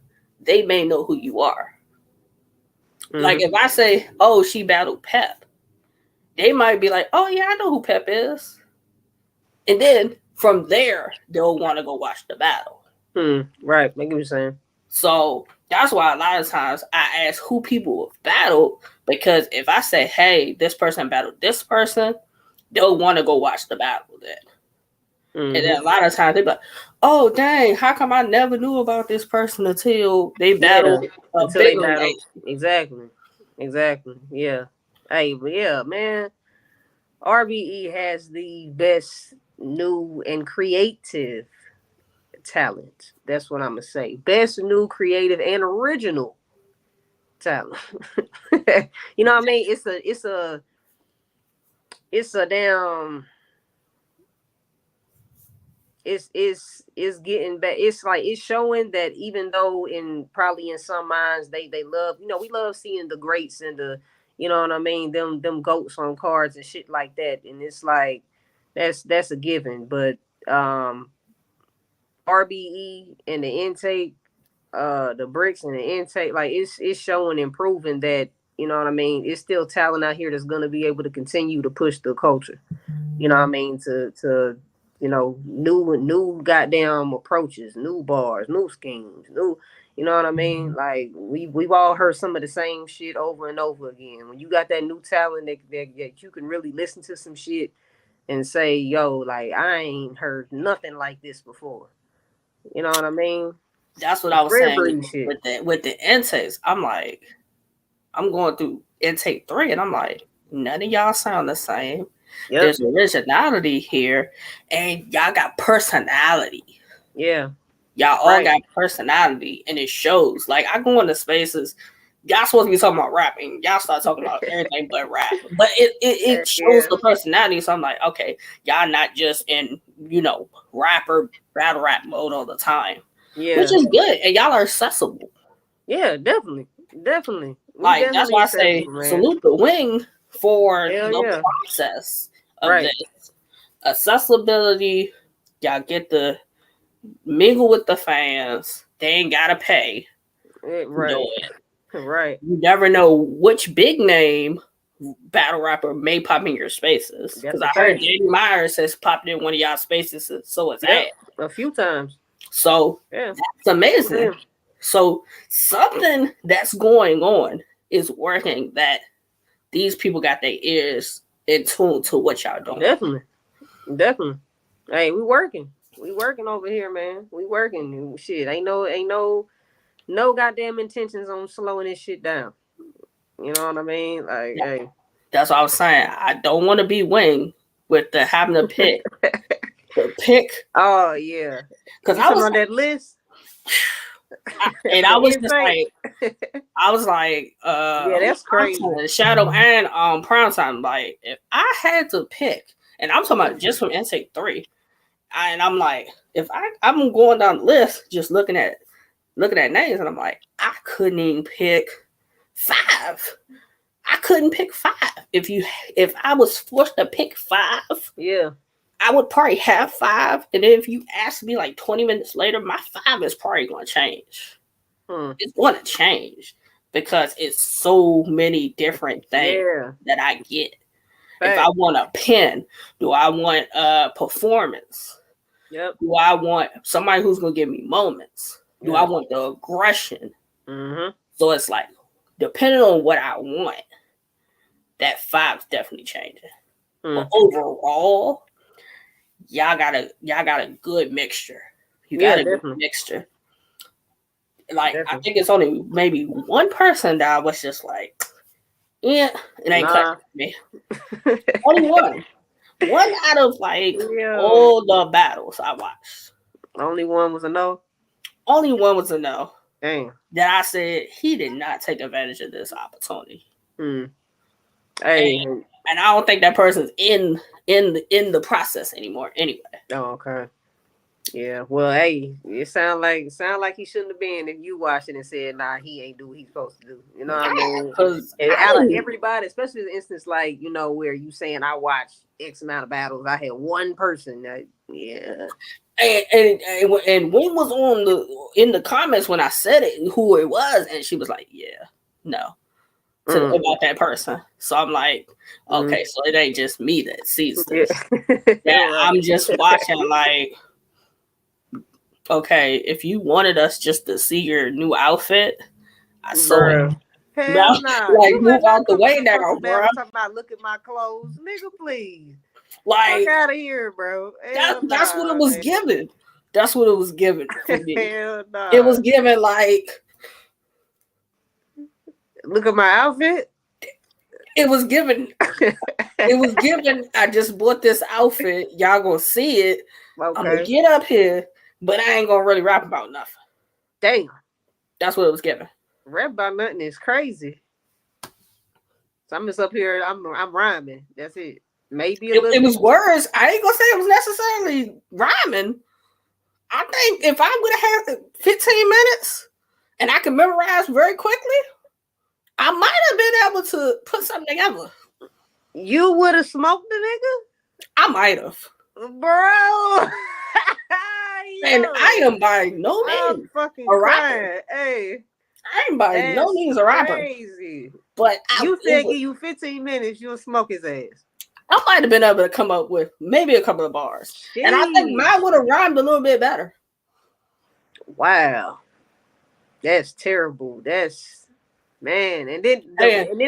they may know who you are. Like, Mm-hmm. if I say, "Oh, she battled Pep," they might be like, "Oh yeah, I know who Pep is," and then from there they'll want to go watch the battle. Right. I get what you're saying. So that's why a lot of times I ask who people have battled, because if I say, "Hey, this person battled this person," they'll want to go watch the battle then. And Mm-hmm. then a lot of times they be like, "Oh dang, how come I never knew about this person until they Yeah. battled a Until they bigger name?" battle. Exactly. Exactly. Yeah. Hey, but yeah, man. RBE has the best new and creative talent. That's what I'm gonna say. Best new creative and original talent. You know what I mean? It's a damn it's getting back. It's like it's showing that even though in probably in some minds they love, you know, we love seeing the greats and the, you know what I mean, them goats on cards and shit like that, and it's like that's a given. But um RBE and the intake, the bricks and the intake, like it's showing and proving that, you know what I mean, it's still talent out here that's gonna be able to continue to push the culture. You know what I mean? To you know, new goddamn approaches, new bars, new schemes, new, you know what I mean? Like we've all heard some of the same shit over and over again. When you got that new talent that you can really listen to some shit and say, yo, like I ain't heard nothing like this before. You know what I mean? That's what I It's was rare saying breed shit. with the intakes. I'm like, I'm going through intake 3, and I'm like, none of y'all sound the same. Yep. There's originality here, and y'all got personality. Yeah. Y'all all Right. got personality, and it shows. Like, I go into spaces, y'all supposed to be talking about rapping. Y'all start talking about everything but rap. But it shows Yeah. the personality. So I'm like, okay, y'all not just in, rapper battle rap mode all the time. Which Yeah. is good. And y'all are accessible. Yeah. Definitely. Definitely. We Like, that's definitely why I say accessible, man. salute the wing for Hell the yeah. process of Right. this. Accessibility, y'all get to mingle with the fans. They ain't gotta pay to do Right. it. Right. You never know which big name battle rapper may pop in your spaces. That's Because a I heard fact. Danny Myers has popped in one of y'all spaces, so it's Yep. at. A few times. So Yeah. that's amazing. Yeah. So something that's going on is working, that these people got their ears in tune to what y'all doing. Definitely. Definitely. Hey, we working. We working over here, man. We working. Shit. Ain't no goddamn intentions on slowing this shit down. You know what I mean? Like, Yeah, hey. that's what I was saying. I don't want to be Wing with the having to pick the pick, Oh yeah. because You I talking was about that list? and I The was just insight? like, I was like, Yeah, that's crazy. Shadow and Prime Time. Like, if I had to pick, and I'm talking about just from intake 3, and I'm like, if I'm going down the list, just looking at names, and I'm like, I couldn't even pick 5. I couldn't pick 5. If I was forced to pick 5, Yeah. I would probably have 5. And then if you ask me like 20 minutes later, my 5 is probably going to change. It's going to change because it's so many different things Yeah. that I get. If Fact. I want a pen, do I want performance? Yep. Do I want somebody who's going to give me moments? Do I want the aggression? Mm-hmm. So it's like, depending on what I want, that 5's definitely changing. But overall, y'all got a good mixture. You got a good mixture. Like, I think it's only maybe one person that I was just like, yeah, it ain't cutting me. Only one. One out of like all the battles I watched. Only one was a no? Only one was a no. Damn. That I said he did not take advantage of this opportunity. Hey. And I don't think that person's in the process anymore anyway. Oh, okay. Yeah, well, hey, it sound like he shouldn't have been if you watched it and said, nah, he ain't do what he's supposed to do. You know what I mean? Because out of everybody, especially the instance like, you know, where you saying I watched X amount of battles, I had one person that, yeah. And Wing was in the comments when I said it, who it was, and she was like, yeah, no. About that person. So I'm like, okay, so it ain't just me that sees this. Yeah, I'm just watching like, okay, if you wanted us just to see your new outfit, I saw it. Hell nah. Like, move out the way now, bro. Talking about look at my clothes, nigga, please. Like, fuck out of here, bro. That's what it was given. That's what it was given for me. Hell nah. It was given like, look at my outfit. It was given. It was given. I just bought this outfit. Y'all gonna see it. Okay. I'm gonna get up here, but I ain't gonna really rap about nothing. Damn. That's what it was given. Rap about nothing is crazy. So I'm just up here. I'm rhyming. That's it. Maybe a little. It was words. I ain't gonna say it was necessarily rhyming. I think if I would have had 15 minutes and I could memorize very quickly, I might have been able to put something together. You would have smoked the nigga? I might have. Bro. And I am by no means a rapper. Hey. I ain't by no means a rapper. Crazy. But you said give you 15 minutes, you'll smoke his ass. I might have been able to come up with maybe a couple of bars. Jeez. And I think mine would have rhymed a little bit better. Wow. That's terrible. That's man, and then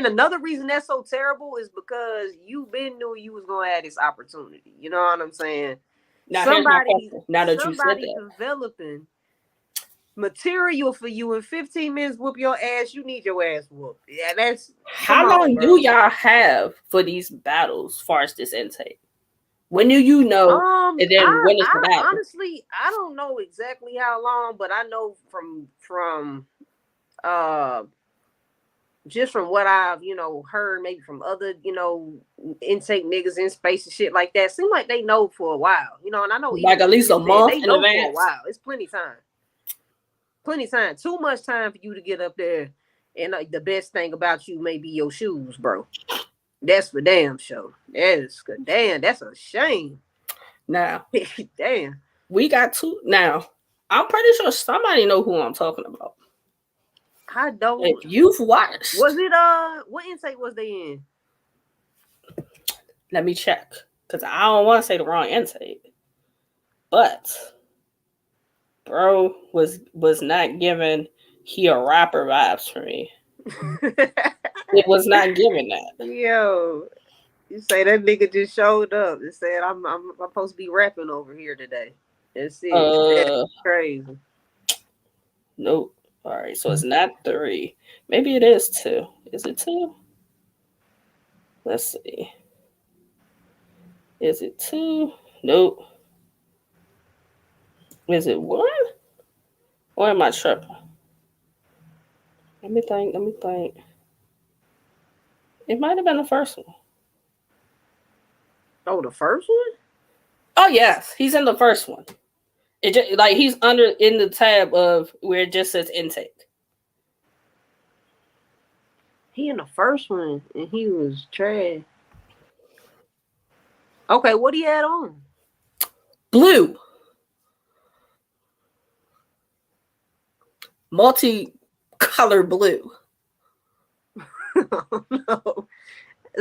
another reason that's so terrible is because you been knew you was gonna have this opportunity. You know what I'm saying? Now somebody developing material for you in 15 minutes. Whoop your ass. You need your ass whooped. Yeah, that's how long do y'all have for these battles? As far as this intake, when do you know? And then when is the battle? Honestly, I don't know exactly how long, but I know from just from what I've, heard maybe from other, intake niggas in space and shit like that, seem like they know for a while, and I know like at least a month in advance. For a while. It's plenty time. Too much time for you to get up there. And the best thing about you may be your shoes, bro. That's for damn sure. That's a shame. Now, damn. We got two. Now, I'm pretty sure somebody know who I'm talking about. I don't. If you've watched. Was it, what intake was they in? Let me check. Because I don't want to say the wrong intake. But, bro was not giving he a rapper vibes for me. It was not giving that. Yo, you say that nigga just showed up and said, I'm supposed to be rapping over here today. That's it. That's crazy. Nope. All right, so it's not 3. Maybe it is 2. Is it 2? Let's see. Is it 2? Nope. Is it 1? Or am I tripping? Let me think. It might have been the first one. Oh, the first one? Oh, yes. He's in the first one. It just, like he's under in the tab of where it just says intake. He in the first one and he was trash. Okay, what he had on? Blue. Multi-color blue. No.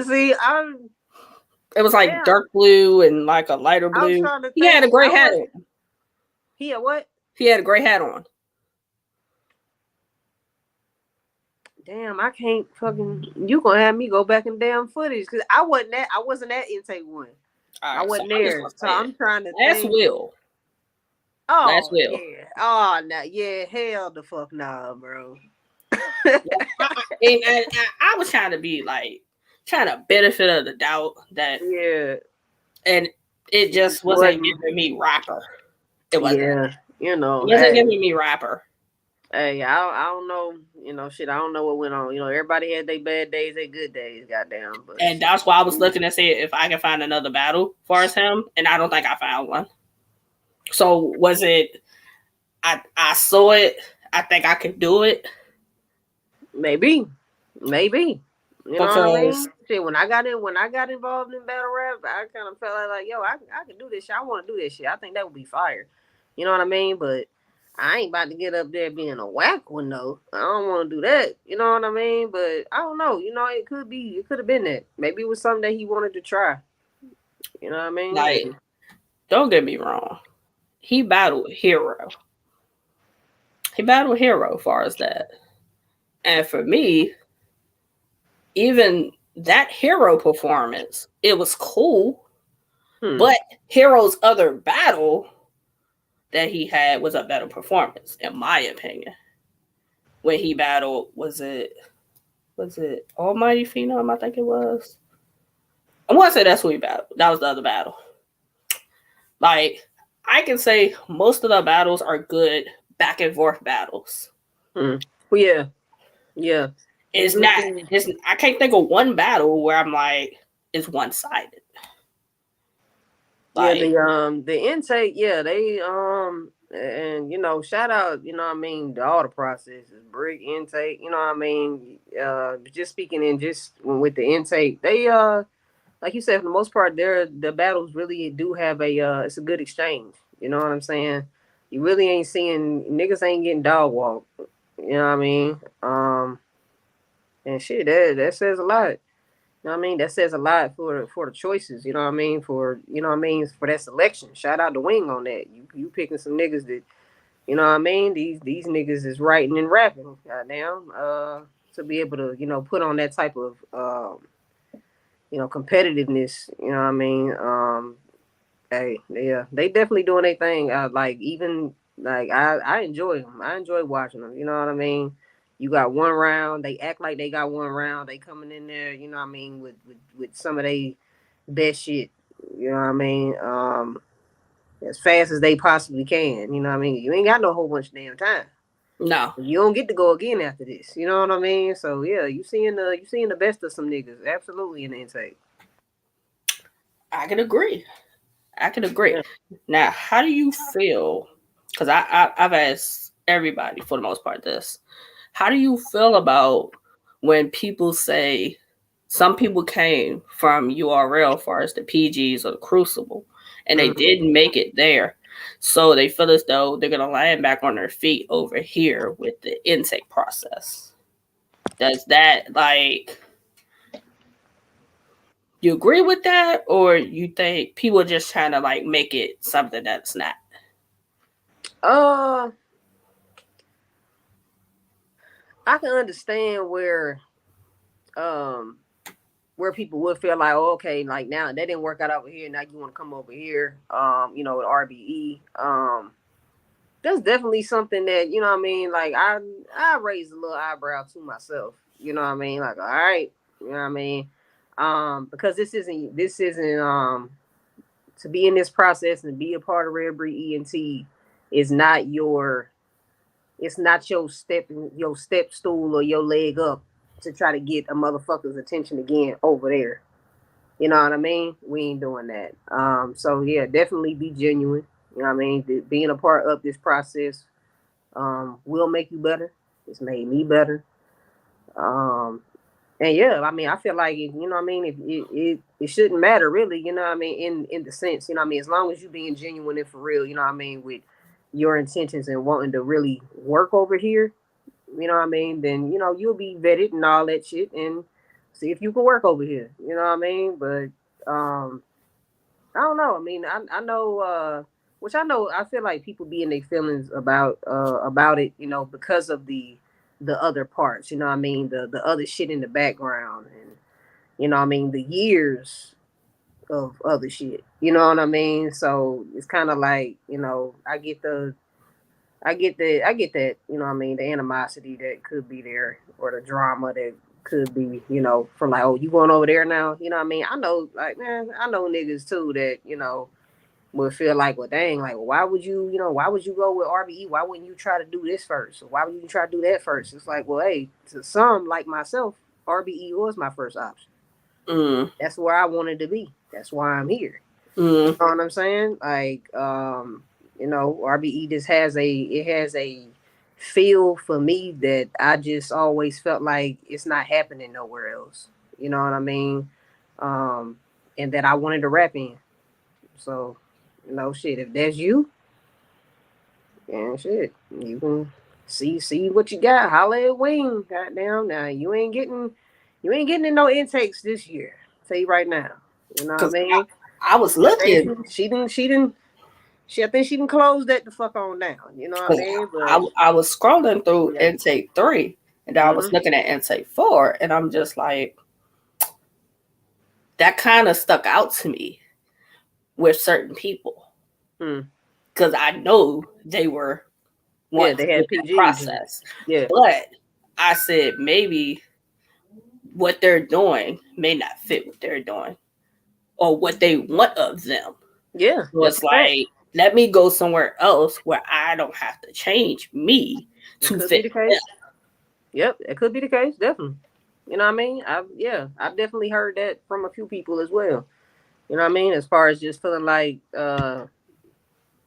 See, it was like dark blue and like a lighter blue. He had a gray hat on. He had what? He had a gray hat on. damn, I can't fucking. You gonna have me go back in damn footage because I wasn't that. I wasn't that intake one. All I right, so wasn't I'm just there. gonna So say it. I'm trying to Last think. will. Last Oh will. yeah. Oh no. Yeah. Hell the fuck nah, bro. I was trying to be like trying to benefit of the doubt that, Yeah. and it It just just wasn't wasn't. giving me rapper. It wasn't. Yeah. You know. It wasn't Hey. giving me rapper. Hey. I don't know. You know. Shit. I don't know what went on. You know. Everybody had their bad days, their good days. Goddamn. But And that's why I was looking to see if I can find another battle for him, and I don't think I found one. So was it? I saw it. I think I could do it maybe. Maybe. You know what I because mean? Shit, when I got involved in battle rap, I kind of felt like, yo, I can do this shit. I want to do this shit. I think that would be fire. You know what I mean? But I ain't about to get up there being a whack one though. I don't want to do that. You know what I mean? But I don't know. You know, it could be. It could have been that. Maybe it was something that he wanted to try. You know what I mean? like, don't get me wrong, he battled Hero. He battled Hero as far as that, and for me, even that Hero performance, it was cool. But Hero's other battle that he had was a better performance, in my opinion. When he battled, was it Almighty Phenom? I think it was. I want to say that's who he battled. That was the other battle. Like, I can say most of the battles are good back and forth battles. Well, yeah, yeah. It's not. I can't think of one battle where I'm like, it's one sided. Like, yeah, the intake, yeah, they and you know, shout out, you know what I mean, to all the processes, brick intake, you know what I mean. Just speaking in just with the intake, they like you said, for the most part, the battles really do have a it's a good exchange. You know what I'm saying? You really ain't seeing niggas ain't getting dog walk. You know what I mean? And shit, that says a lot. You know what I mean? That says a lot for the choices. You know what I mean? For you know what I mean for that selection. Shout out to Wing on that. You picking some niggas that you know what I mean. These niggas is writing and rapping. Goddamn. To be able to you know put on that type of you know competitiveness. You know what I mean. Hey, yeah, they definitely doing their thing. Like even like I enjoy them. I enjoy watching them. You know what I mean. You got one round. They act like they got one round. They coming in there. You know what I mean with some of they best shit. You know what I mean. As fast as they possibly can. You know what I mean. You ain't got no whole bunch of damn time. No, You don't get to go again after this. You know what I mean. So yeah, you seeing the best of some niggas. Absolutely in the intake. I can agree. I can agree. Yeah. Now, how do you feel? Because I've asked everybody for the most part this. How do you feel about when people say some people came from URL, far as the PGs or the Crucible, and they didn't make it there, so they feel as though they're gonna land back on their feet over here with the intake process? Does that like? You agree with that, or you think people are just trying to like make it something that's not? Uh, I can understand um where people would feel like, oh, okay, like now that didn't work out over here, now you want to come over here, you know, with RBE. That's definitely something that, you know what I mean, like I raised a little eyebrow to myself. You know what I mean? Like, all right, you know what I mean? Because this isn't to be in this process and be a part of Red Breed ENT is not your it's not your step stool or your leg up to try to get a motherfucker's attention again over there. You know what I mean? We ain't doing that. So yeah, definitely be genuine. You know what I mean? Being a part of this process will make you better. It's made me better. Um, and yeah, I mean, I feel like you know what I mean. If it shouldn't matter really, you know what I mean. In the sense, you know what I mean. As long as you being genuine and for real, you know what I mean, with your intentions and wanting to really work over here, you know what I mean. Then you know you'll be vetted and all that shit, and see if you can work over here. You know what I mean. But I don't know. I mean, I know, which I know. I feel like people be in their feelings about it, you know, because of the the other parts, you know what I mean, the other shit in the background, and you know what I mean, the years of other shit. You know what I mean? So it's kind of like, you know, I get that, you know what I mean, the animosity that could be there, or the drama that could be, you know, from like, oh, you going over there now? You know what I mean? I know, like, man, I know niggas too that, you know, would feel like, well, dang, like, well, why would you, you know, why would you go with RBE? Why wouldn't you try to do this first? Or why would you try to do that first? It's like, well, hey, to some like myself, RBE was my first option. Mm. That's where I wanted to be. That's why I'm here. You Mm. know what I'm saying? Like, you know, RBE just has a feel for me that I just always felt like it's not happening nowhere else. You know what I mean? Um, and that I wanted to rap in. So, you know, shit, if that's you, and shit, you can see what you got. Holla at Wing. Goddamn. Now you ain't getting in no intakes this year. Tell you right now. You know what I Cause mean? I was I think looking. I think she didn't close that the fuck on down. You know what I Cause mean? But I was scrolling through yeah. intake 3, and I was Mm-hmm. looking at intake 4, and I'm just like, that kind of stuck out to me with certain people, Mm. because I know they were Yeah, wanting to they get had that PGs in it. process, Yeah. but I said maybe what they're doing may not fit what they're doing or what they want of them. Yeah, So that's it's a fact. like, let me go somewhere else where I don't have to change me It to could be fit the them. case. Yep, it could be the case, definitely. You know what I mean? I've definitely heard that from a few people as well. You know what I mean? As far as just feeling like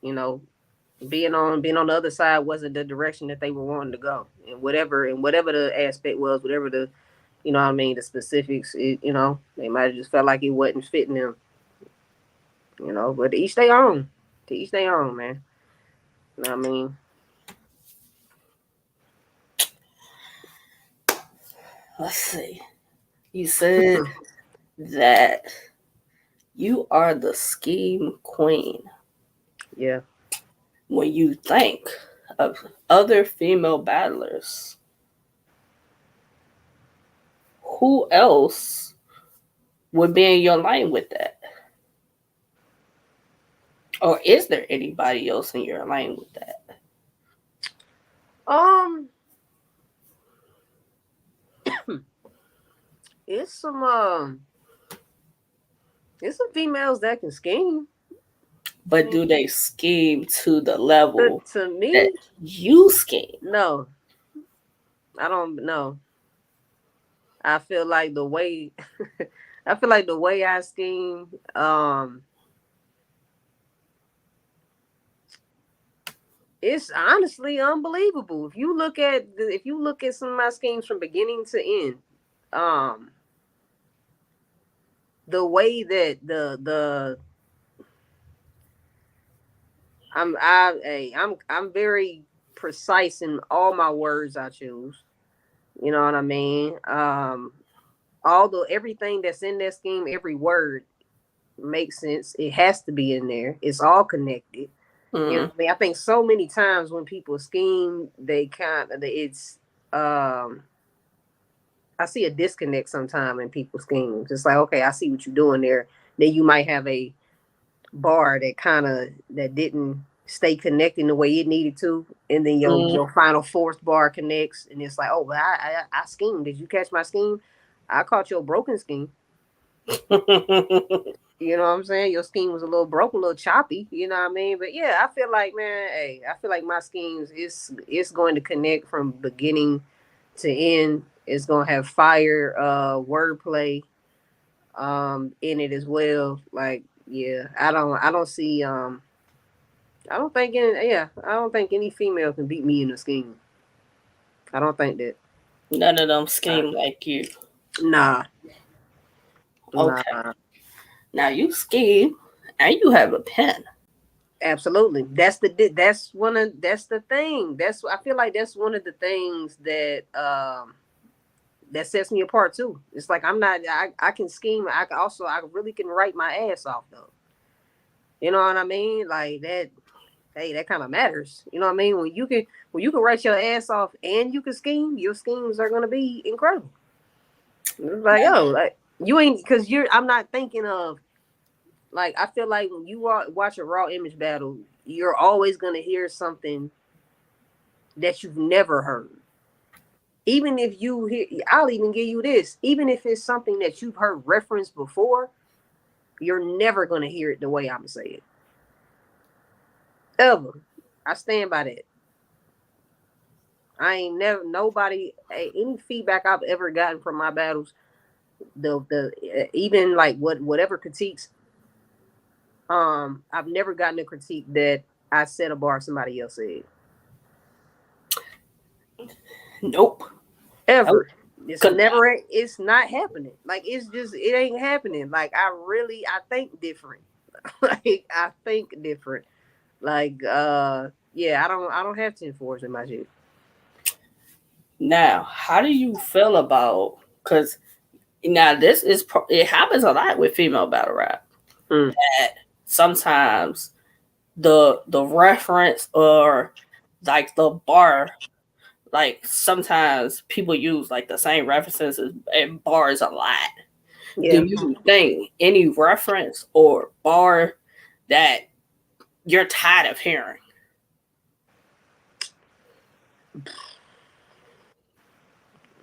you know, being on the other side wasn't the direction that they were wanting to go. And whatever the aspect was, whatever the, you know what I mean, the specifics, you know, they might have just felt like it wasn't fitting them, you know, but each their own. To each their own, man. You know what I mean? Let's see. You said that you are the scheme queen. Yeah. When you think of other female battlers, who else would be in your line with that? Or is there anybody else in your line with that? Um, it's some it's some females that can scheme. But do they scheme to the level To that me, you scheme? no. I don't know. I feel like the way I feel like the way I scheme, it's honestly unbelievable. If you look at some of my schemes from beginning to end, um, the way that the I'm very precise in all my words I choose. You know what I mean? Although everything that's in that scheme, every word makes sense. It has to be in there. It's all connected. You know Mm. what I mean? I think so many times when people scheme, they kind of it's um I see a disconnect sometime in people's schemes. It's like, okay, I see what you're doing there. Then you might have a bar that kind of that didn't stay connecting the way it needed to, and then Mm. your final fourth bar connects, and it's like, oh, but I schemed. Did you catch my scheme? I caught your broken scheme. You know what I'm saying? Your scheme was a little broken, a little choppy. You know what I mean? But yeah, I feel like, man, hey, I feel like my schemes is it's going to connect from beginning to end. It's gonna have fire wordplay in it as well. Like, yeah, I don't see I don't think any female can beat me in a scheme. I don't think that. None of them Uh, scheme like you. nah, Okay. nah. Now you scheme and you have a pen. Absolutely. That's the thing. That's I feel like that's one of the things that sets me apart too. It's like I can scheme. I really can write my ass off though. You know what I mean? Like that hey, that kind of matters. You know what I mean? When you can write your ass off and you can scheme, your schemes are gonna be incredible. It's like, Yeah. yo, like you ain't because you're. I'm not thinking of like I feel like when you watch a raw image battle, you're always gonna hear something that you've never heard. Even if you hear, I'll even give you this. Even if it's something that you've heard referenced before, you're never gonna hear it the way I'm gonna say it. Ever. I stand by that. I ain't never nobody any feedback I've ever gotten from my battles. The even like whatever critiques. I've never gotten a critique that I said a bar somebody else said. Nope. Nope. Ever. It's 'Cause never. It's not happening. Like it's just. It ain't happening. Like I think different. Like I think different. Like yeah. I don't have 10 fours in my shit. now, how do you feel about? Because now this is it happens a lot with female battle rap. Mm. That sometimes the reference or like the bar, like sometimes people use like the same references and bars a lot. Yeah. Do you think any reference or bar that you're tired of hearing?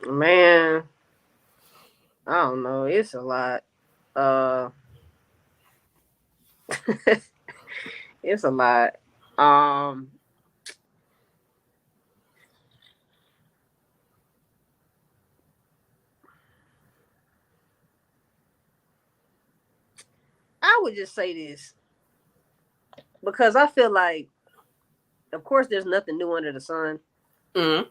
Man. I don't know. It's a lot. Uh. It's a lot. Um. I would just say this because I feel like, of course, there's nothing new under the sun. Mm-hmm.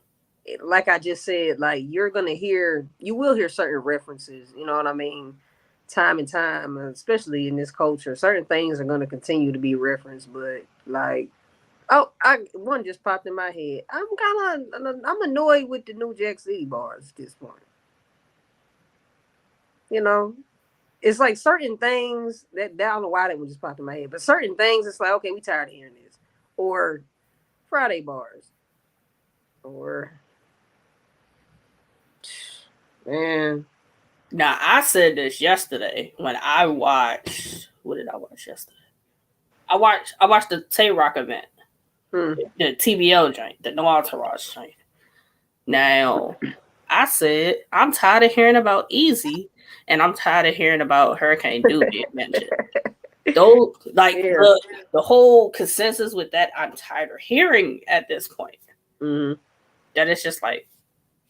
Like I just said, like you will hear certain references. You know what I mean? Time and time, especially in this culture, certain things are going to continue to be referenced. But like, oh, I one just popped in my head. I'm annoyed with the new Jack City bars at this point. You know, it's like certain things that I don't know why that one just popped in my head, but certain things it's like okay, we tired of hearing this, or Friday bars, or man, Now I said this yesterday when I watched. What did I watch yesterday? I watched the Tay Rock event, hmm, the TBL joint, the No Entourage joint. Now I said I'm tired of hearing about Easy, and I'm tired of hearing about Hurricane Dude being mentioned. Those like yeah, the whole consensus with that I'm tired of hearing at this point. hmm, That it's just like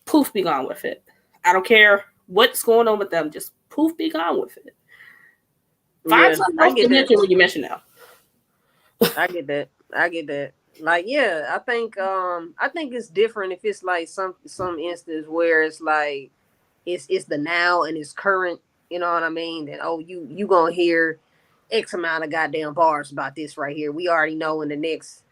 poof, be gone with it. I don't care what's going on with them. Just poof, be gone with it. Find yeah, something I else to get that. mention when you mention them. I get that. I get that. Like, yeah, I think it's different if it's like some instance where it's like it's the now and it's current, you know what I mean? That oh you gonna hear X amount of goddamn bars about this right here. We already know in the next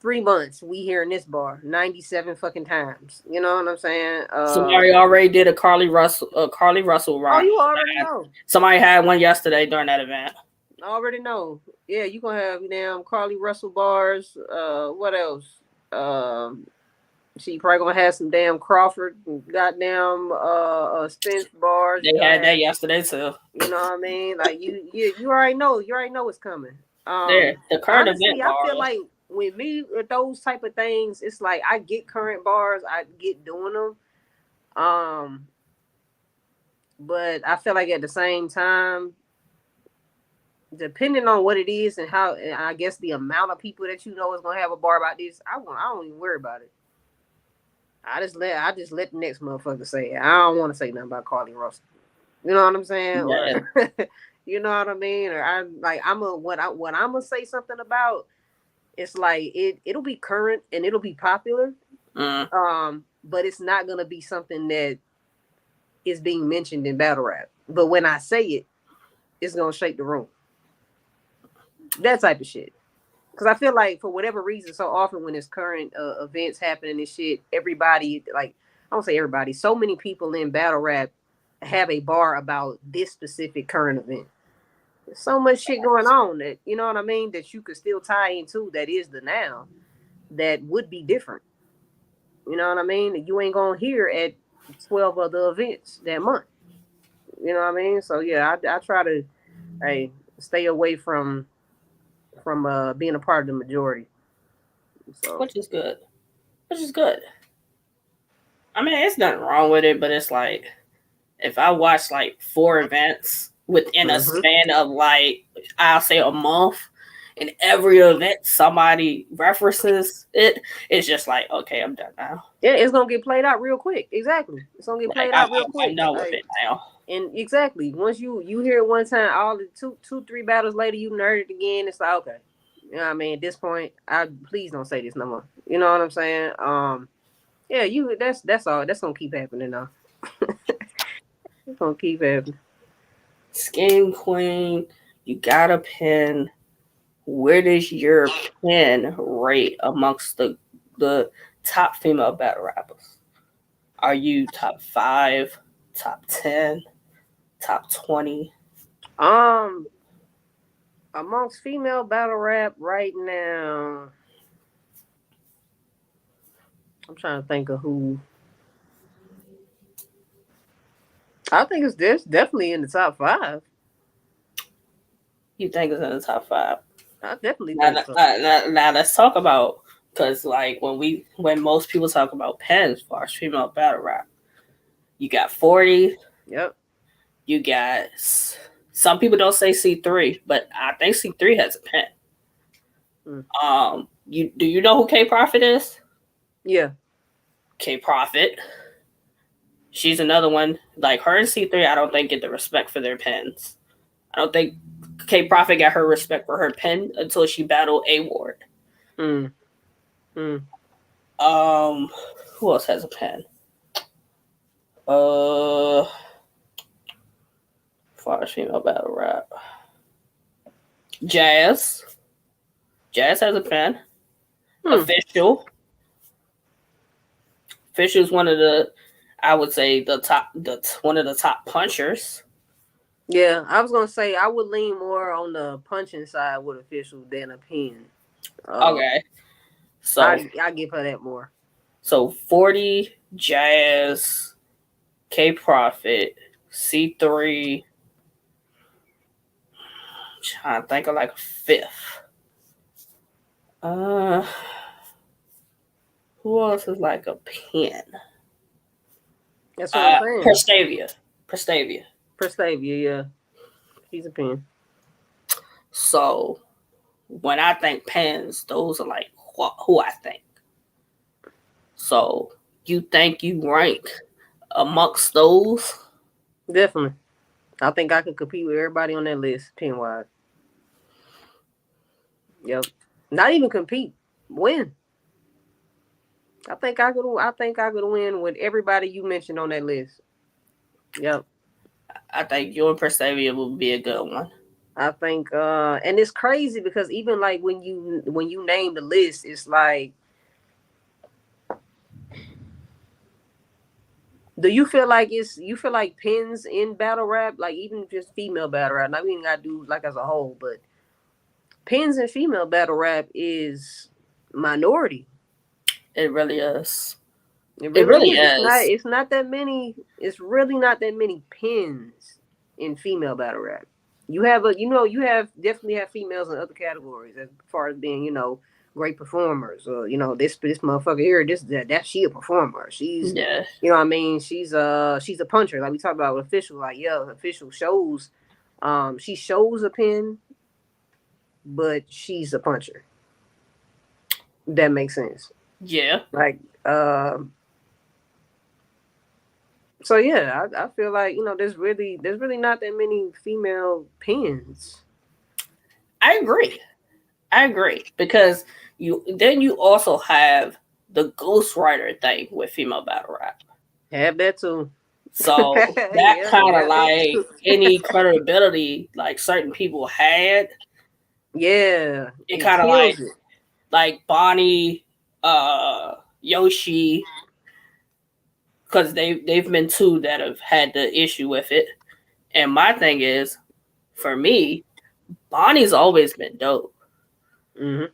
3 months we hearing this bar 97 fucking times. You know what I'm saying? Somebody already did a Carly Russell Oh, rhyme. you already know. Somebody had one yesterday during that event. I already know. Yeah, you gonna have damn Carly Russell bars. What else? Um, she probably gonna have some damn Crawford, goddamn Spence bars. They You gonna had that have, yesterday too. you know what I mean? Like you already know. You already know what's coming. There, the current event Honestly, I feel bars. like with me with those type of things, it's like I get current bars. I get doing them. Um, but I feel like at the same time, depending on what it is and how, and I guess the amount of people that you know is gonna have a bar about this, I don't even worry about it. I just let the next motherfucker say it. I don't want to say nothing about Carly Russell. You know what I'm saying? Or Yeah. you know what I mean? Or I like I'm a what I'm gonna say something about. It's like it'll be current and it'll be popular. Mm. But it's not gonna be something that is being mentioned in battle rap. But when I say it, it's gonna shake the room. That type of shit. Because I feel like for whatever reason, so often when there's current events happening and shit, everybody like I don't say everybody, so many people in battle rap have a bar about this specific current event. There's so much shit going on that you know what I mean that you could still tie into that is the now that would be different. You know what I mean? That you ain't gonna hear at 12 other events that month. You know what I mean? So yeah, I try to hey stay away from being a part of the majority. So which is good. Which is good. I mean, it's nothing wrong with it, but it's like if I watch like 4 events within a mhm. span of like I'll say a month, and every event somebody references it, it's just like okay, I'm done now. Yeah, it's gonna get played out real quick. Exactly, it's gonna get Like played out real I'm quick. done with Like, it now. and exactly once you hear it one time, all the two three battles later, you nerd it again. It's like okay, you know what I mean. At this point, I please don't say this no more. You know what I'm saying? Yeah, you that's all. That's gonna keep happening now. It's gonna keep happening. Skin Queen, you got a pin. Where does your pin rate amongst the top female battle rappers? Are you top 5, top 10, top 20? Um, amongst female battle rap right now, I'm trying to think of who. I think it's this definitely in the top five. You think is in the top 5? I definitely Now, think so. now let's talk about because like when most people talk about pens as far as female battle rap, you got 40, Yep. you got some people don't say C3, but I think C3 has a pen. Mm. You do you know who K Profit is? Yeah. K Profit. She's another one. Like her and C3, I don't think get the respect for their pens. I don't think K Profit got her respect for her pen until she battled A Ward. Mm. Mm. Um, who else has a pen? Uh, far as female battle rap, Jazz. Jazz has a pen. Hmm. Official. Official is one of the, I would say the one of the top punchers. Yeah, I was gonna say I would lean more on the punching side with official than a pin. Uh, Okay, so I give her that more. 40 Jazz, K Profit, C3. Trying to think of like a fifth. Uh, who else is like a pen? That's what I'm saying. Prestavia. Prestavia. Prestavia, yeah, she's a pin. So when I think pens, those are like who I think. So you think you rank amongst those? Definitely. I think I could compete with everybody on that list, pin wise. Yep. Not even compete, win. I think I could. I think I could win with everybody you mentioned on that list. Yep. I think you and Prestavia would be a good one. I think, and it's crazy because even like when you name the list, it's like, do you feel like you feel like pins in battle rap, like even just female battle rap? Not even gotta do like as a whole, but pins in female battle rap is minority. It really is. It It really really is. It's not. is. It's not that many. It's really not that many pins in female battle rap. You have you have definitely have females in other categories as far as being, great performers. Or this motherfucker here, that she a performer. She's, Yeah. what I mean. She's a puncher. Like we talked about with official. Like yeah, official shows. She shows a pin, but she's a puncher. That makes sense. Yeah. Like so yeah, I feel like there's really not that many female pins. I agree. I agree because you also have the ghostwriter thing with female battle rap. Have that too. So that Yeah, kind of have that like too. any credibility like certain people had, Yeah, it it kind of kills it. like Bonnie, Yoshi, because they've been two that have had the issue with it. And my thing is, for me, Bonnie's always been dope. Mm-hmm.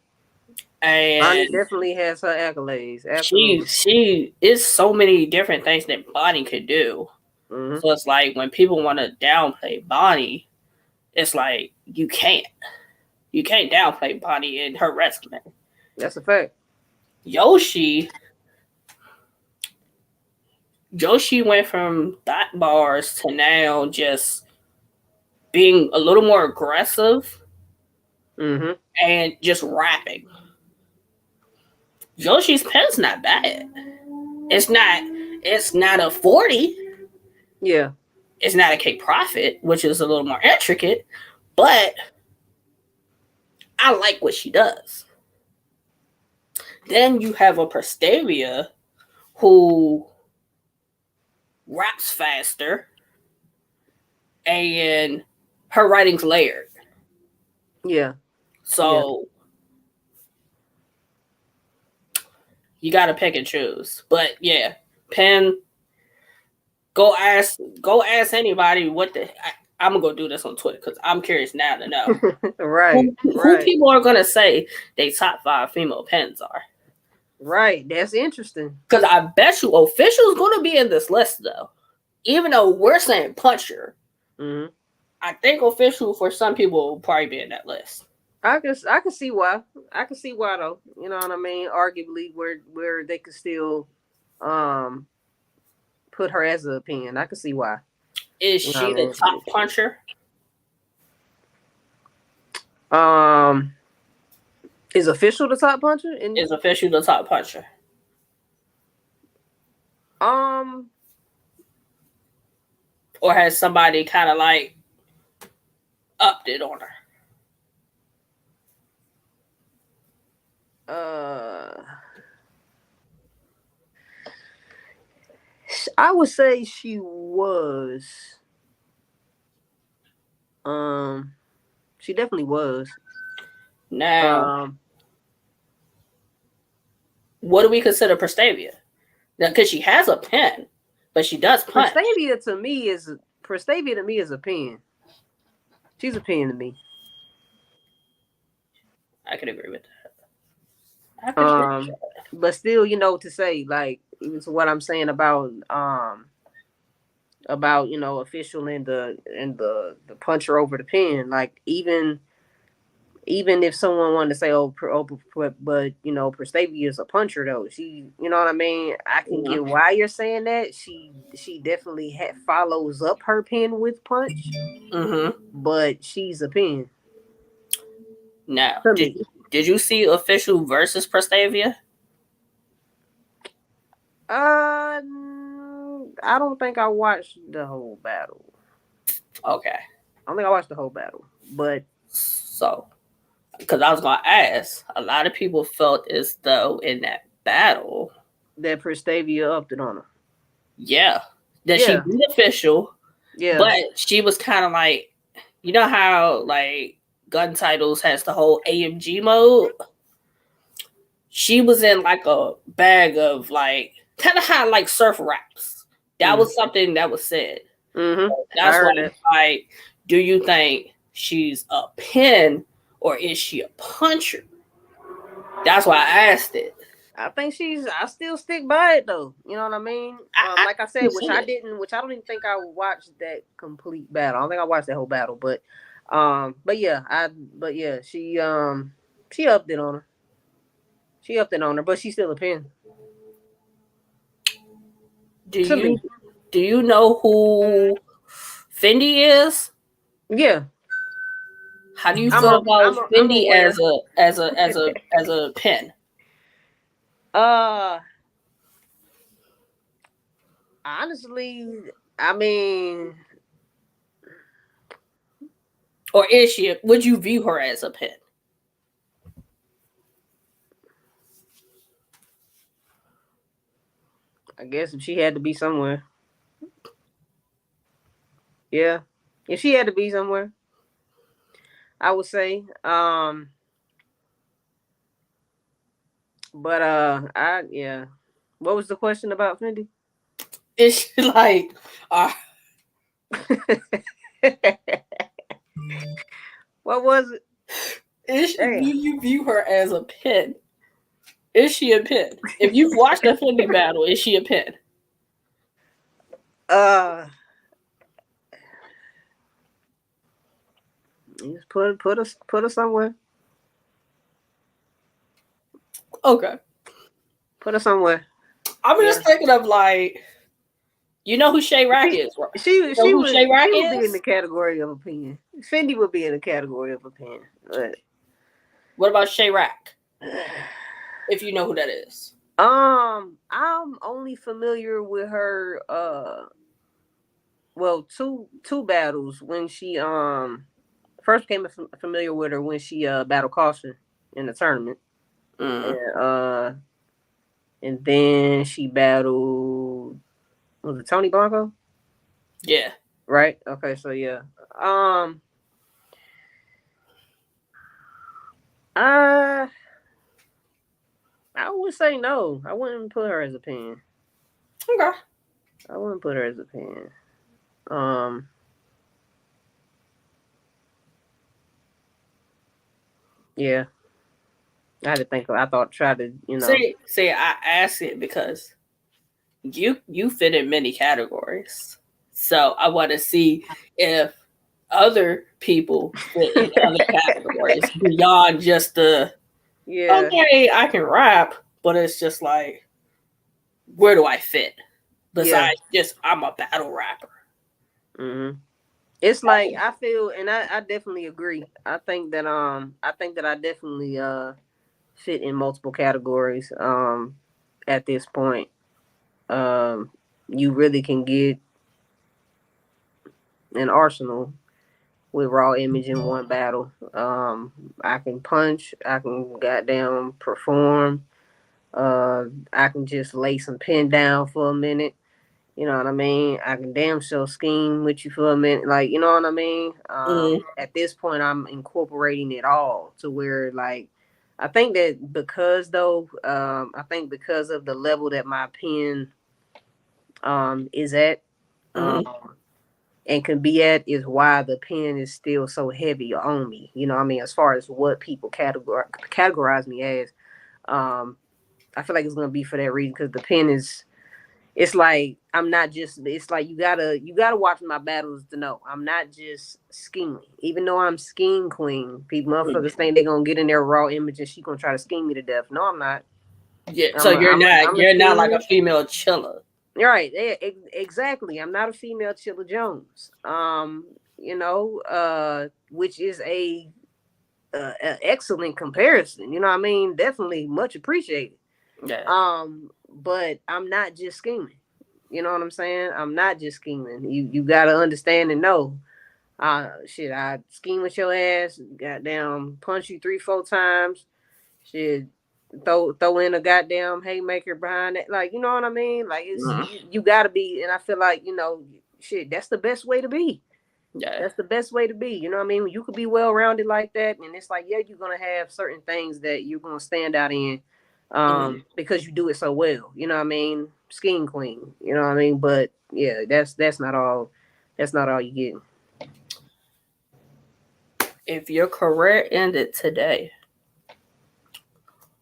Bonnie And definitely has her accolades. Absolutely. she is so many different things that Bonnie could do. Mm-hmm. So it's like when people want to downplay Bonnie, it's like you can't downplay Bonnie in her resume. That's a fact. Yoshi went from dot bars to now just being a little more aggressive Mm-hmm. and just rapping. Yoshi's pen's not bad. It's not a 40. Yeah. It's not a K Profit, which is a little more intricate, but I like what she does. Then you have a Prestavia who raps faster and her writing's layered. Yeah. So you gotta pick and choose. But yeah, Pen, go ask anybody what the I'm gonna go do this on Twitter because I'm curious now to know Right. who people are gonna say they top 5 female Pens are. Right. That's interesting. Because I bet you Official's gonna be in this list though. Even though we're saying Puncher, Mm-hmm. I think Official for some people will probably be in that list. I can see why. I can see why though. You know what I mean? Arguably where they could still put her as an opinion. I can see why. Is she the top puncher? Is Official the top puncher? Is Official the top puncher? Or has somebody kind of like upped it on her? I would say she was. She definitely was. Now, what do we consider Prestavia? Because she has a pen, but she does punch. Prestavia to me is a pen. She's a pen to me. I can agree with that. But still, to say like even to what I'm saying about Official and the puncher over the pen, like even if someone wanted to say but Prestavia is a puncher though, she, you know what I mean, I can get why you're saying that. She definitely follows up her pen with punch, but she's a pen. Now, did you see Official versus Prestavia? I don't think I watched the whole battle. Okay. I don't think I watched the whole battle, but so because I was gonna ask, a lot of people felt as though in that battle that Prestavia upped it on her. Yeah, that she beat Official. Yeah, but she was kind of like, you know how like Gun Titles has the whole AMG mode. She was in like a bag of like kind of how like surf raps. That was something that was said. Mm-hmm. That's why, like, do you think she's a pen or is she a puncher? That's why I asked it. I still stick by it though. You know what I mean? Like I said, which I don't even think I watched that complete battle. I don't think I watched that whole battle, but she upped it on her. She upped it on her, but she's still a pen. Do you know who Fendi is? Yeah. How do you feel about Fendi as a pen? Honestly, I mean, or is she? Would you view her as a pen? I guess if she had to be somewhere. Yeah. If she had to be somewhere, I would say. But what was the question about Fendi? Is she like What was it? Do Damn. you view her as a pin? Is she a pin? If you've watched the Fendi battle, is she a pin? Uh, just put her somewhere. Okay. Put her somewhere. I'm Yeah. just thinking of like, you know who Shay Rack is, right? You know who Shay Rack she would be in the is? category of opinion. Fendi would be in the category of opinion. But What about Shay Rack? If you know who that is. I'm only familiar with her well two battles when she first became familiar with her when she battled Caution in the tournament. And and then she battled, was it Tony Blanco? Yeah. Right? Okay, so yeah. I I would say no. I wouldn't put her as a pin. Okay. I wouldn't put her as a pin. Um, yeah. I had to think. I thought try to See, I ask it because you fit in many categories. So I want to see if other people fit in other categories beyond just the Yeah. okay, I can rap, but it's just like where do I fit? Yeah. Besides just I'm a battle rapper. Mm-hmm. It's like I feel, and I definitely agree. I think that I definitely fit in multiple categories. At this point, um, you really can get an arsenal with raw image in one battle. I can punch. I can goddamn perform. I can just lay some pen down for a minute. You know what I mean? I can damn sure scheme with you for a minute. Like, you know what I mean? At this point, I'm incorporating it all to where, like, I think that because, though, I think because of the level that my pen is at, um, and can be at, is why the pen is still so heavy on me. You know what I mean? As far as what people categorize me as. Um, I feel like it's gonna be for that reason because the pen is. It's like I'm not just. It's like you gotta watch my battles to know I'm not just scheming. Even though I'm scheme queen, people motherfuckers think they're gonna get in their raw image and she gonna try to scheme me to death. No, I'm not. Yeah, so I'm a you're not like schemer. a female chiller. You're right. Yeah, exactly. I'm not a female Chilla Jones. Which is a excellent comparison. You know what I mean? Definitely much appreciated. Yeah. But I'm not just scheming. You know what I'm saying? I'm not just scheming. You gotta understand and know. Shit, I scheme with your ass, goddamn punch you 3-4 times. Shit, throw in a goddamn haymaker behind it. Like, you know what I mean? Like you gotta be, and I feel like, shit, that's the best way to be. Yeah. That's the best way to be. You know what I mean? You could be well rounded like that, and it's like, yeah, you're gonna have certain things that you're gonna stand out in, because you do it so well. You know what I mean? Scheme queen. You know what I mean? But yeah, that's not all. That's not all you get. If your career ended today,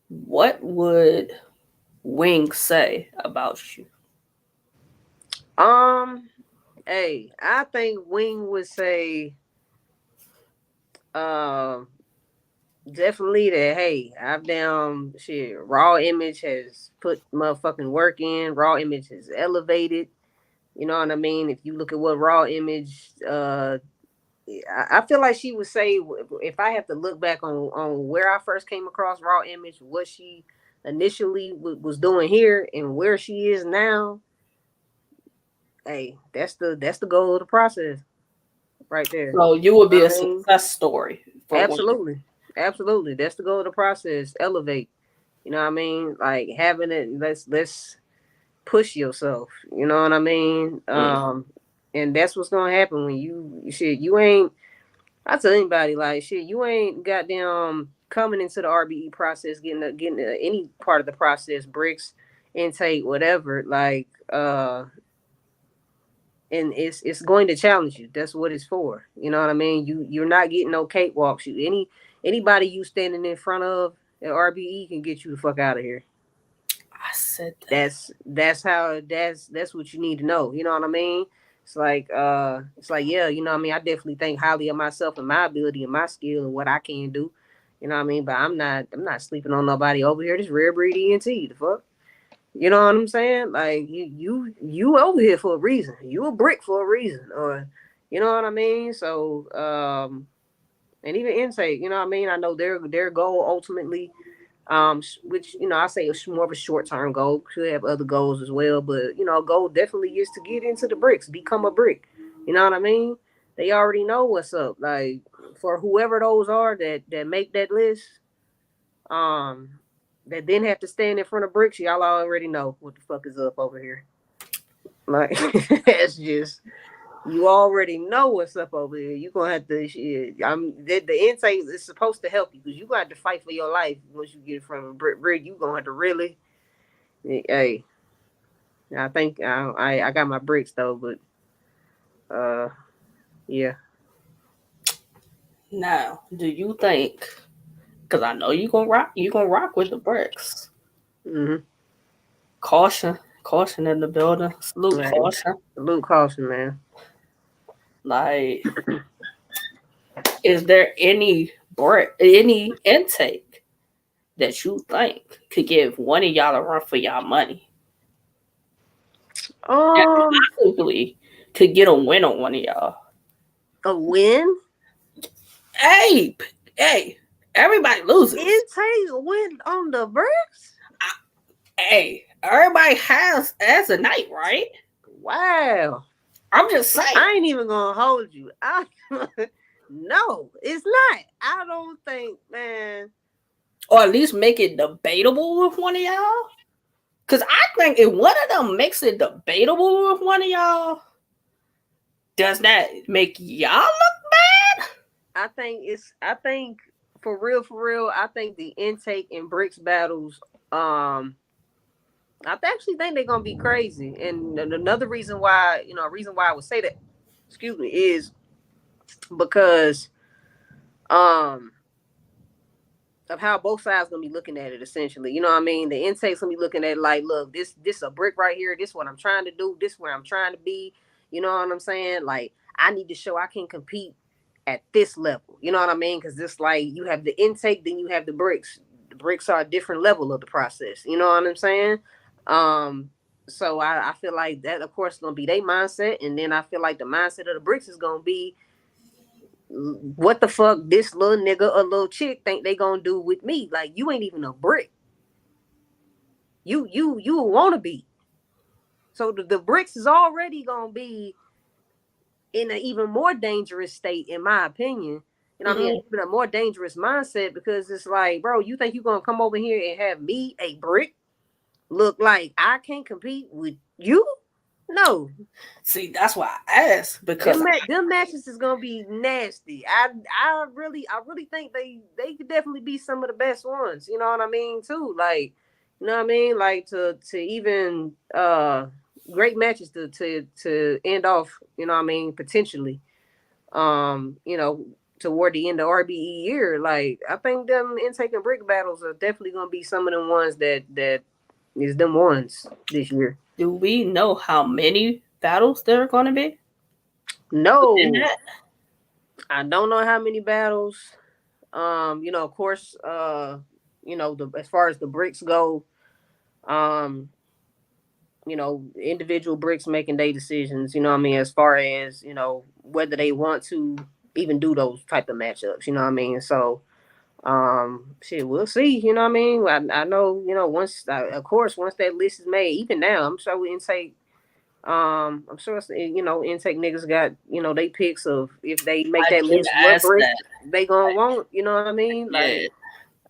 what would Wing say about you? Hey, I think Wing would say, um, definitely that. Hey, I've down shit. Raw Image has put motherfucking work in. Raw Image has elevated. You know what I mean? If you look at what Raw Image, I feel like she would say, if I have to look back on where I first came across Raw Image, what she initially was doing here, and where she is now. Hey, that's the goal of the process right there. So you You would know be a what I mean? success story for Wing. Absolutely, absolutely. That's the goal of the process. Elevate. You know what I mean? Like having it. Let's push yourself. You know what I mean? And that's what's gonna happen when shit. You ain't. I tell anybody like shit. You ain't goddamn coming into the RBE process, getting any part of the process, bricks, intake, whatever. Like and it's going to challenge you. That's what it's for. You know what I mean? You're not getting no cakewalks. Anybody you standing in front of at RBE can get you the fuck out of here. I said that. That's how that's what you need to know. You know what I mean? It's like yeah, you know what I mean. I definitely think highly of myself and my ability and my skill and what I can do. You know what I mean? But I'm not sleeping on nobody over here. This rare breed ENT. The fuck. You know what I'm saying? Like you over here for a reason. You a brick for a reason, or you know what I mean. So and even intake, you know what I mean. I know their goal ultimately, which you know I say it's more of a short term goal. Could have other goals as well, but you know, goal definitely is to get into the bricks, become a brick. You know what I mean? They already know what's up. Like for whoever those are that make that list, um, that then have to stand in front of bricks, y'all already know what the fuck is up over here. Like it's just you already know what's up over here. You gonna have to shit. The intake is supposed to help you because you gonna have to fight for your life once you get in front of a brick. You gonna have to really. Hey, I think I got my bricks though, but yeah. Now, do you think? Because I know You gonna rock with the bricks. Mm-hmm. Caution in the building. Salute Right. caution. Salute caution, man. Like, is there any intake that you think could give one of y'all a run for y'all money? That Um, possibly could get a win on one of y'all. a win. Hey, hey, everybody loses. Intake a win on the bricks. Hey, everybody has a night, right? Wow. I'm just saying. I ain't even gonna hold you. No, it's not. I don't think, man. Or at least make it debatable with one of y'all. Because I think if one of them makes it debatable with one of y'all, does that make y'all look bad? I think for real, I think the intake and bricks battles, I actually think they're gonna be crazy. And another reason why, a reason why I would say that, excuse me, is because um of how both sides gonna be looking at it essentially. You know what I mean? The intake's gonna be looking at it like, look, this a brick right here, this what I'm trying to do, this where I'm trying to be. You know what I'm saying? Like I need to show I can compete at this level. You know what I mean? Because it's like you have the intake, then you have the bricks. The bricks are a different level of the process. You know what I'm saying? Um, so I feel like that of course is gonna be their mindset, and then I feel like the mindset of the bricks is gonna be what the fuck this little nigga or little chick think they gonna do with me? Like you ain't even a brick. You wanna be. So the bricks is already gonna be in an even more dangerous state, in my opinion. You know what I mean? Mm-hmm. Even a more dangerous mindset because it's like, bro, you think you gonna come over here and have me, a brick, look like I can't compete with you? No, See, that's why I asked because them matches is gonna be nasty. I really think they could definitely be some of the best ones. You know what I mean too. Like, you know what I mean. Like to even great matches to end off. You know what I mean potentially. You know toward the end of RBE year. Like I think them intake and brick battles are definitely gonna be some of them ones that is them ones this year. do we know how many battles there are going to be within No, that? I don't know how many battles. Of course, the as far as the bricks go, um, individual bricks making their decisions, you know what I mean, as far as, whether they want to even do those type of matchups, you know what I mean? So shit, we'll see, you know what I mean? I know, once of course once that list is made, even now, I'm sure we intake I'm sure intake niggas got, they picks of if they make I that did list, what ask brick that. they gonna want, you know what I mean? Yeah, Like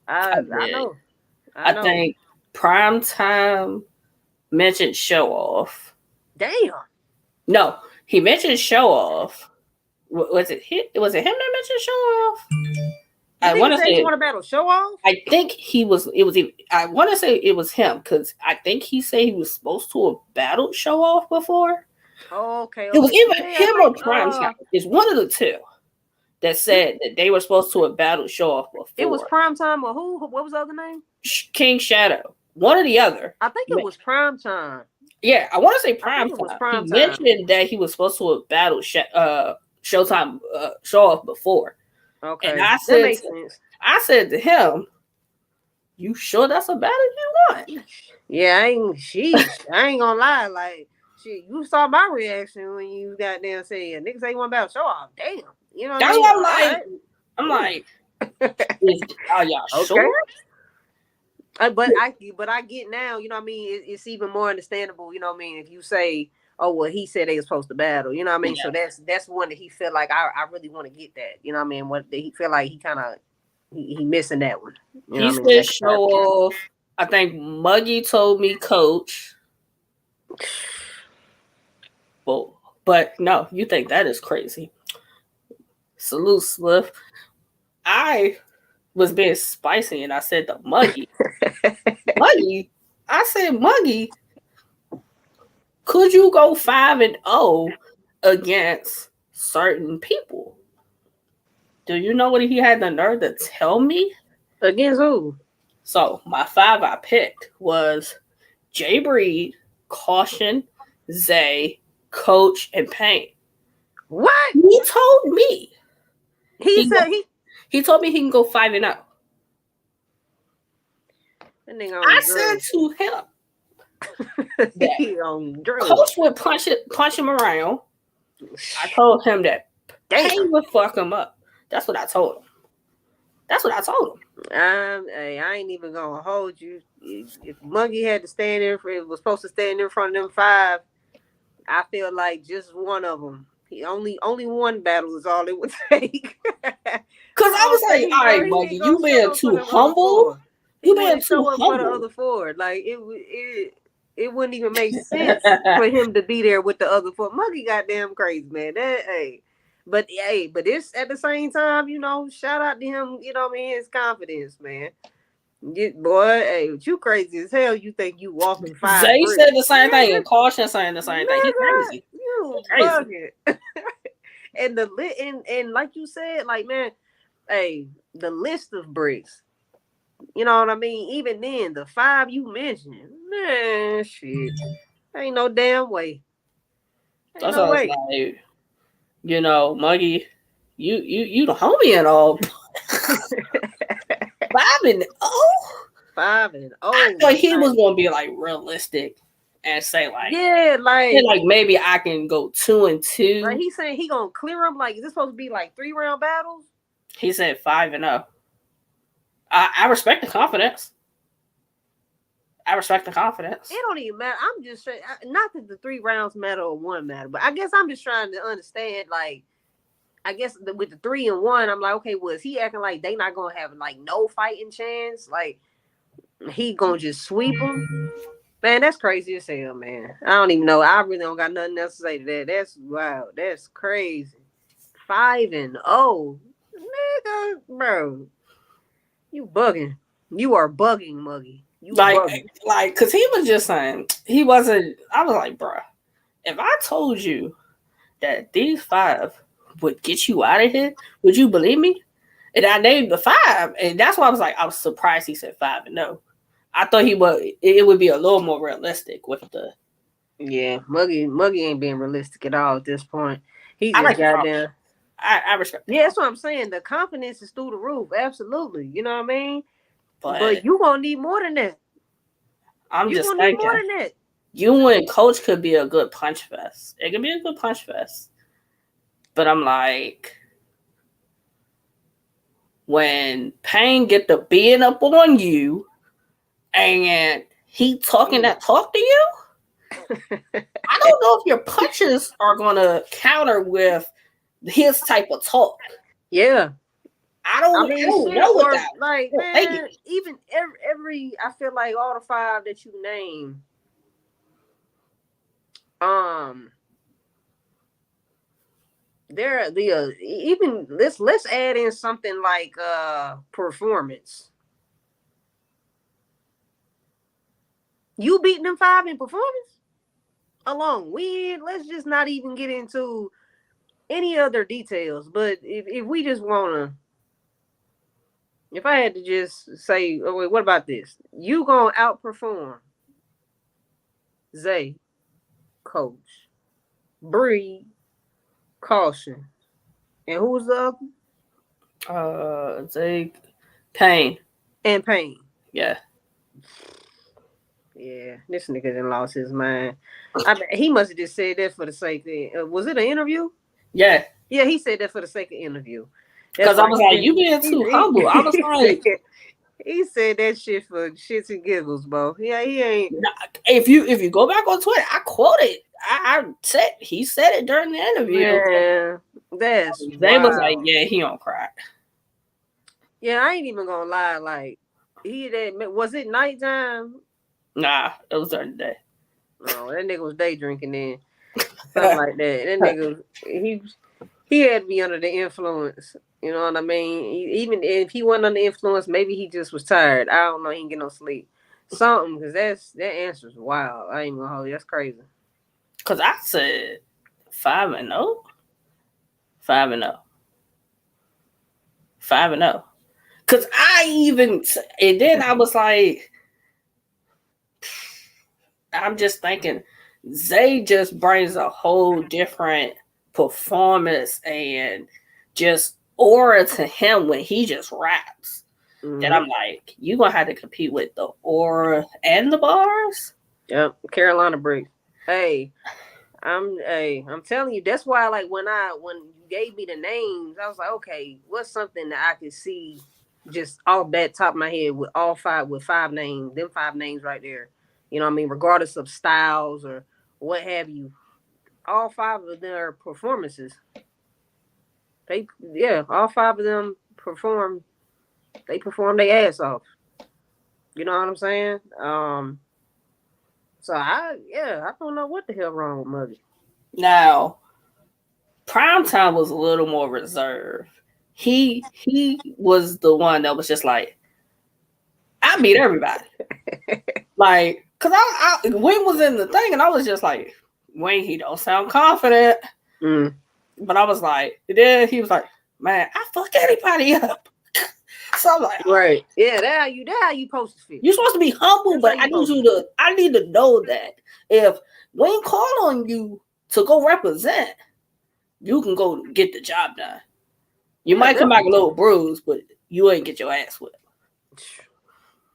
I I did. know. I I know. think prime time mentioned show off. Damn. No, he mentioned show off. Was it him? Was it him that mentioned show off? This I nigga want to said he say. want to battle show off? I think he was. It was. I want to say it was him because I think he said he was supposed to have battled show off before. Oh, okay. It was either Yeah, him I or think Prime Time. It's one of the two that said that they were supposed to have battled Show Off it was before. Prime Time or who? What was the other name? King Shadow. One or the other. I think it was Prime Time. Yeah, I want to say I Prime think it was Time. He Prime Time. mentioned that he was supposed to have battled Showtime Show Off before. Okay, And I that makes sense. said to him, "You sure that's a battle you want?" Yeah, I ain't gonna lie. Like, shit, you saw my reaction when you goddamn said, niggas say you want about Show Off. Damn. You know what That's I mean? what I'm like, are y'all Okay. sure? But I get now, you know what I mean? It's even more understandable, you know what I mean, if you say, oh well, he said they was supposed to battle, you know what I mean? Yeah. So that's one that he felt like I really want to get that, you know what I mean? What he feel like he kind of he missing that one. You know He what I mean? said Show Off. I think Muggy told me Coach. But no, you think that is crazy. Salute Swift. I was being spicy and I said the Muggy. Muggy. I said Muggy. Could you go 5-0 against certain people? Do you know what he had the nerve to tell me? Against who? So my 5 I picked was Jay Breed, Caution, Zay, Coach, and Payne. What? He told me. He told me he can go 5-0. I said to him that Coach would punch him around. I told him that Payne would fuck him up. That's what I told him. Hey, I ain't even gonna hold you. If Monkey had to stand there, it was supposed to stand in front of them 5. I feel like just one of them. He only one battle is all it would take. Cause I was like, all right, Monkey, you being too humble. You being too humble for the other 4. Like it wouldn't even make sense for him to be there with the other 4. Monkey goddamn crazy, man. But it's at the same time, you know, shout out to him, you know what I mean, his confidence, man. Boy, hey, you crazy as hell. You think you walking 5 Zay bricks. said the same thing, and Caution saying the same thing. He's crazy. You bugging. and like you said, like, man, hey, the list of bricks. You know what I mean? Even then, the 5 you mentioned, man, shit, ain't no damn way. That's no way. Like, you know, Muggy, you the homie and all. 5-0. 5-0. I thought he was gonna be like realistic and say like, like maybe I can go 2-2. Like he's saying he gonna clear them. Like, is this supposed to be like 3-round battles? He said 5-0. I respect the confidence. It don't even matter. I'm just saying, not that the 3 rounds matter or 1 matter, but I guess I'm just trying to understand. Like, I guess with the 3 and 1, I'm like, okay, was he acting like they not gonna have like no fighting chance? Like, he gonna just sweep them? Man, that's crazy as hell, man. I don't even know. I really don't got nothing else to say to that. That's wild. That's crazy. 5-0, nigga, bro. You bugging. You are bugging, Muggy. You like, cause he was just saying he wasn't. I was like, bro, if I told you that these 5 would get you out of here, would you believe me? And I named the 5, and that's why I was surprised he said 5-0. I thought it would be a little more realistic with the. Yeah, Muggy ain't being realistic at all at this point. He just goddamn. I respect. Yeah, that's what I'm saying. The confidence is through the roof. Absolutely. You know what I mean? But you gonna need more than that. I'm just thinking. Need more than that. You and Coach could be a good punch fest. It could be a good punch fest. But I'm like, when Payne get the being up on you, and he talking that talk to you, I don't know if your punches are gonna counter with his type of talk. Yeah. I don't know what that. Like, man, even every I feel like all the 5 that you name, they're the even let's add in something like performance. You beating them 5 in performance? along when. Let's just not even get into any other details. But if we just wanna, if I had to just say, oh wait, what about this? You gonna outperform Zay, Coach, Bree, Caution, and who's the other? Zay, Payne, and Payne. Yeah. Yeah, this nigga done lost his mind. He must have just said that for the sake of. Was it an interview? Yeah. Yeah, he said that for the sake of interview. Because I was like, you being too humble. I was like, he said that shit for shits and giggles, bro. Yeah, he ain't. If you go back on Twitter, I quoted. I said he said it during the interview. Yeah, that's they was like, yeah, he don't cry. Yeah, I ain't even gonna lie. Like was it nighttime? Nah, it was during the day. No, that nigga was day drinking then. Something like that. That nigga he had to be under the influence. You know what I mean? Even if he wasn't under the influence, maybe he just was tired. I don't know. He didn't get no sleep. Something, because that answer's wild. I ain't gonna hold you. That's crazy. Because I said 5-0. 5-0. 5-0. Because and then I was like, I'm just thinking, Zay just brings a whole different performance and just aura to him when he just raps. Mm-hmm. That I'm like, you gonna have to compete with the aura and the bars. Yep, Carolina break. Hey, I'm telling you, that's why like when you gave me the names, I was like, okay, what's something that I could see just off that top of my head with five names, them 5 names right there. You know what I mean? Regardless of styles or what have you, all 5 of their performances. All 5 of them perform. They perform their ass off. You know what I'm saying? So I don't know what the hell wrong with Muggy. Now, Primetime was a little more reserved. He was the one that was just like, I beat everybody. Like, cause Wayne was in the thing, and I was just like, Wayne, he don't sound confident. Mm. But I was like, then he was like, man, I fuck anybody up. So I'm like, right, yeah, that how you supposed to feel. You're supposed to be humble, but I need to know that if Wayne called on you to go represent, you can go get the job done. You might come back a little bruised, but you ain't get your ass whipped.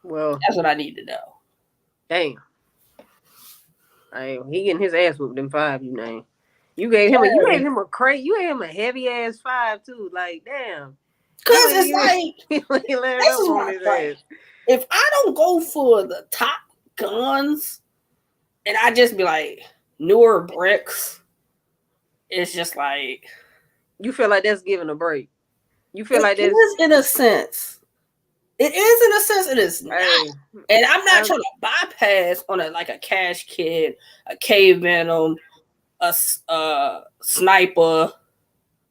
Well, that's what I need to know. Damn. He getting his ass whooped in 5, you name. You gave him a heavy ass 5 too. Like, damn. Cause it's like this is my thing. If I don't go for the top guns and I just be like newer bricks, it's just like you feel like that's giving a break. You feel like that's in a sense. It is in a sense, it is not. And I'm not trying to bypass on a Cash Kid, a K Venom, a Sniper.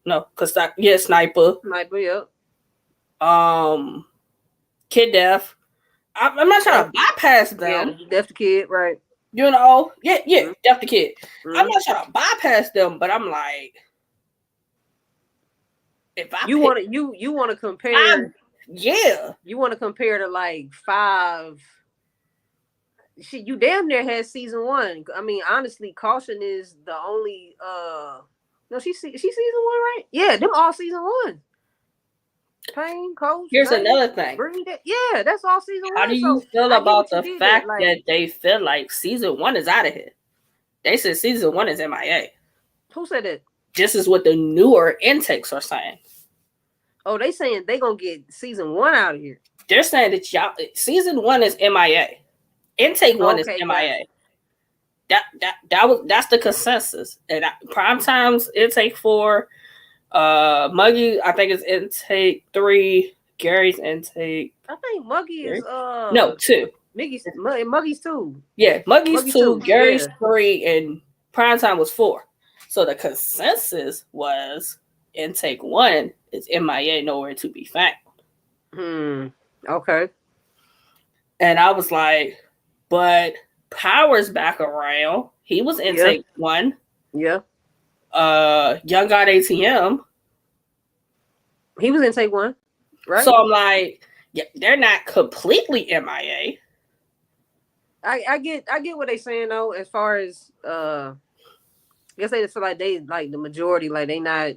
No, cause Sniper. Sniper, yep. Kid Def. I'm not trying to bypass them. Yeah, Def the Kid, right? You know, Def the Kid. Mm-hmm. I'm not trying to bypass them, but I'm like, if I you want to compare. You want to compare to like 5. Shit, you damn near had season 1. I mean, honestly, Caution is the only. No, she's season 1, right? Yeah, them all season 1. Payne, Coach. Here's another thing. Yeah, that's all season 1. How do you feel about the fact that they feel like season 1 is out of here? They said season 1 is MIA. Who said that? This is what the newer intakes are saying. Oh, they saying they gonna get season 1 out of here. They're saying that season 1 is MIA. Intake 1 is MIA. That's the consensus. And Primetime's intake 4. Muggy, I think it's intake 3. Gary's intake. I think Muggy is 2. Muggy's 2. Yeah, Muggy's 2. Gary's 3, and Primetime was 4. So the consensus was intake 1 is MIA, nowhere to be found. Okay. And I was like, but Powers back around. He was intake 1. Yeah. Young God ATM. He was intake 1, right? So I'm like, yeah, they're not completely MIA. I get what they saying though, as far as I guess they just feel like they like the majority, like they not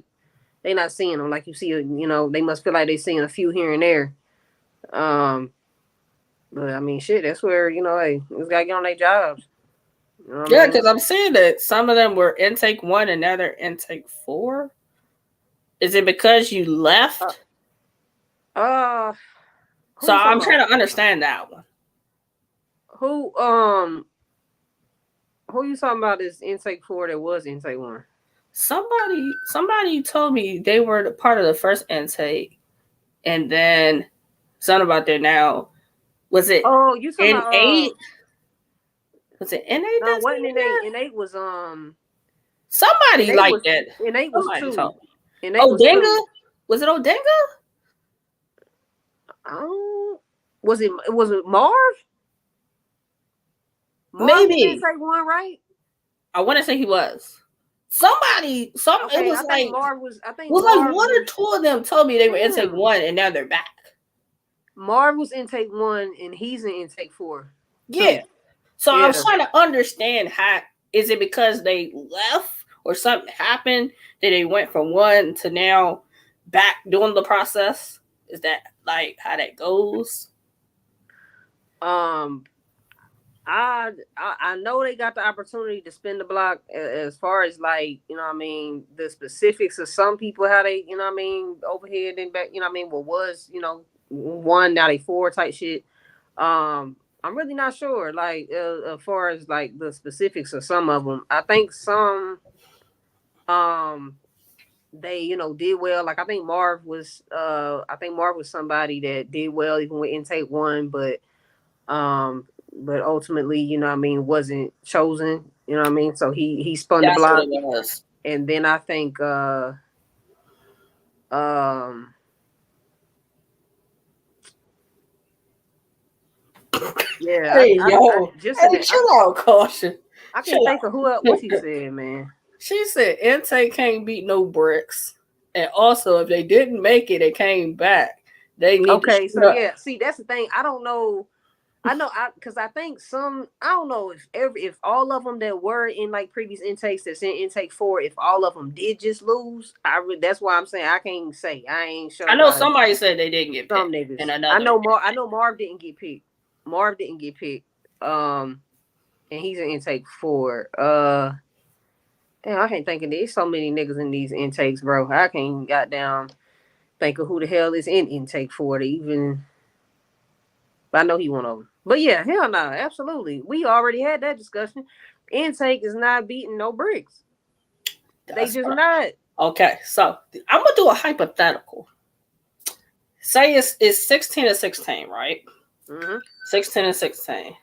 seeing them like you see. They must feel like they seeing a few here and there. But I mean, shit, that's where hey, we gotta get on their jobs. You know what I mean? Because I'm seeing that some of them were intake 1 and now they're intake 4. Is it because you left? Who So you I'm talking trying about? to understand that one. Who you talking about is intake 4 that was intake 1? Somebody told me they were the part of the first intake, and then something about there now. Was it Oh, you talking about N8? Was it N8? no, That's wasn't N8. in N8 was somebody N8 like was that. N8 was Somebody 2. told me. N8 was Odenga? 2. Was it Odenga? Was it Marv? Marv was Maybe. intake 1, right? I want to say he was. Somebody, Okay, it was I like think Marv was. I think it was like Marv one or was. two of them told me they were intake 1 and now they're back. Marv was intake 1 and he's in intake 4. Yeah. So Yeah. I'm trying to understand how is it because they left or something happened that they went from 1 to now back doing the process? Is that like how that goes? I know they got the opportunity to spin the block as far as like the specifics of some people, how they overhead and back, what was 1 now they 4 type shit. I'm really not sure like as far as like the specifics of some of them. I think some they did well. Like I think Marv was somebody that did well even with intake 1, but ultimately, wasn't chosen. So he spun the That's what block, it was. and then I think yeah, Hey, I just in hey, that, chill out, Caution. I can't Chill think of who else, what she said, man. She said intake can't beat no bricks. And also, if they didn't make it and came back, they need to Okay, shoot so up. yeah, see that's the thing. I don't know. Because I think I don't know if all of them that were in like previous intakes that's in intake 4, if all of them did just lose. That's why I'm saying I can't say. I ain't sure. I know somebody said they didn't get Some picked. niggas. And another. I know Marv didn't get picked. Marv didn't get picked. And he's in intake 4. Damn, I can't think of there's so many niggas in these intakes, bro. I can't goddamn think of who the hell is in intake 4 to even. But I know he one of them. But yeah, hell no, absolutely. We already had that discussion. Intake is not beating no bricks. They just not. Okay, so I'm gonna do a hypothetical. Say it's 16 and 16, right? Mm-hmm. 16 and 16.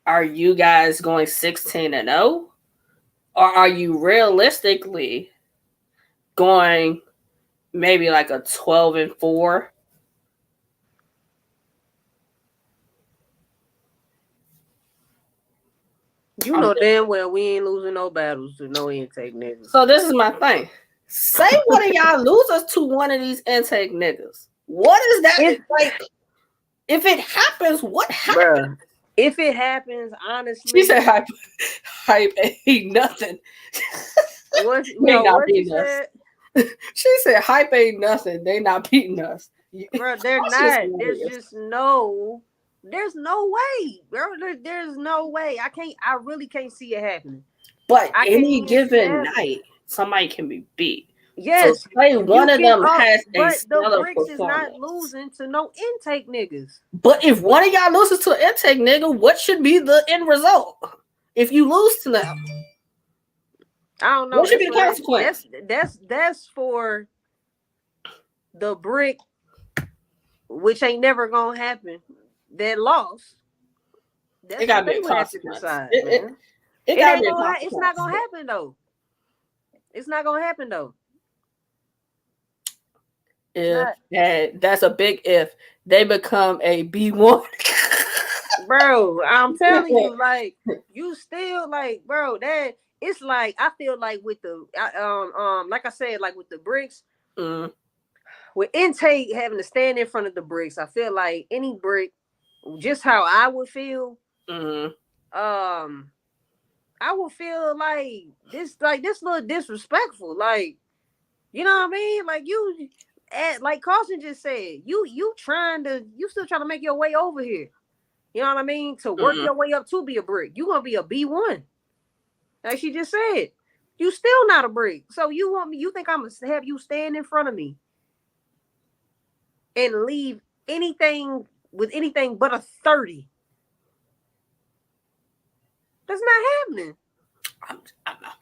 Are you guys going 16 and 0? Or are you realistically going maybe like a 12 and 4? You know damn well we ain't losing no battles to no intake niggas. So this is my thing. Say one of y'all loses to one of these intake niggas. What is that like? If it happens, what happens? Bruh, if it happens, honestly. She said hype ain't nothing. What she said? She said hype ain't nothing. They not beating us. Bro, they're not. There's no way, bro. There's no way. I really can't see it happening. But any given night, somebody can be beat. Yes. So say one of them has a stellar the bricks is not performance. losing to no intake niggas. But if one of y'all loses to an intake nigga, what should be the end result? If you lose to them, I don't know. What should be the consequence? That's for the brick, which ain't never gonna happen. That loss. That's it gotta what be they a have to consequence. decide, It man. gotta be a consequence. It's not gonna happen though. It's not gonna happen though. If that's a big if they become a B1. bro. I'm telling you, like, you still like, bro. That it's like I feel like with the like I said, like with the bricks, with intake having to stand in front of the bricks. I feel like any brick, just how I would feel. Um, I would feel like this little disrespectful, like. You know what I mean? Like you, like Carson just said, you still trying to make your way over here. You know what I mean? To work your way up to be a brick. You gonna be a B1. Like she just said. You still not a brick. So you want me, you think I'm gonna have you stand in front of me and leave anything with anything but a 30. That's not happening. I'm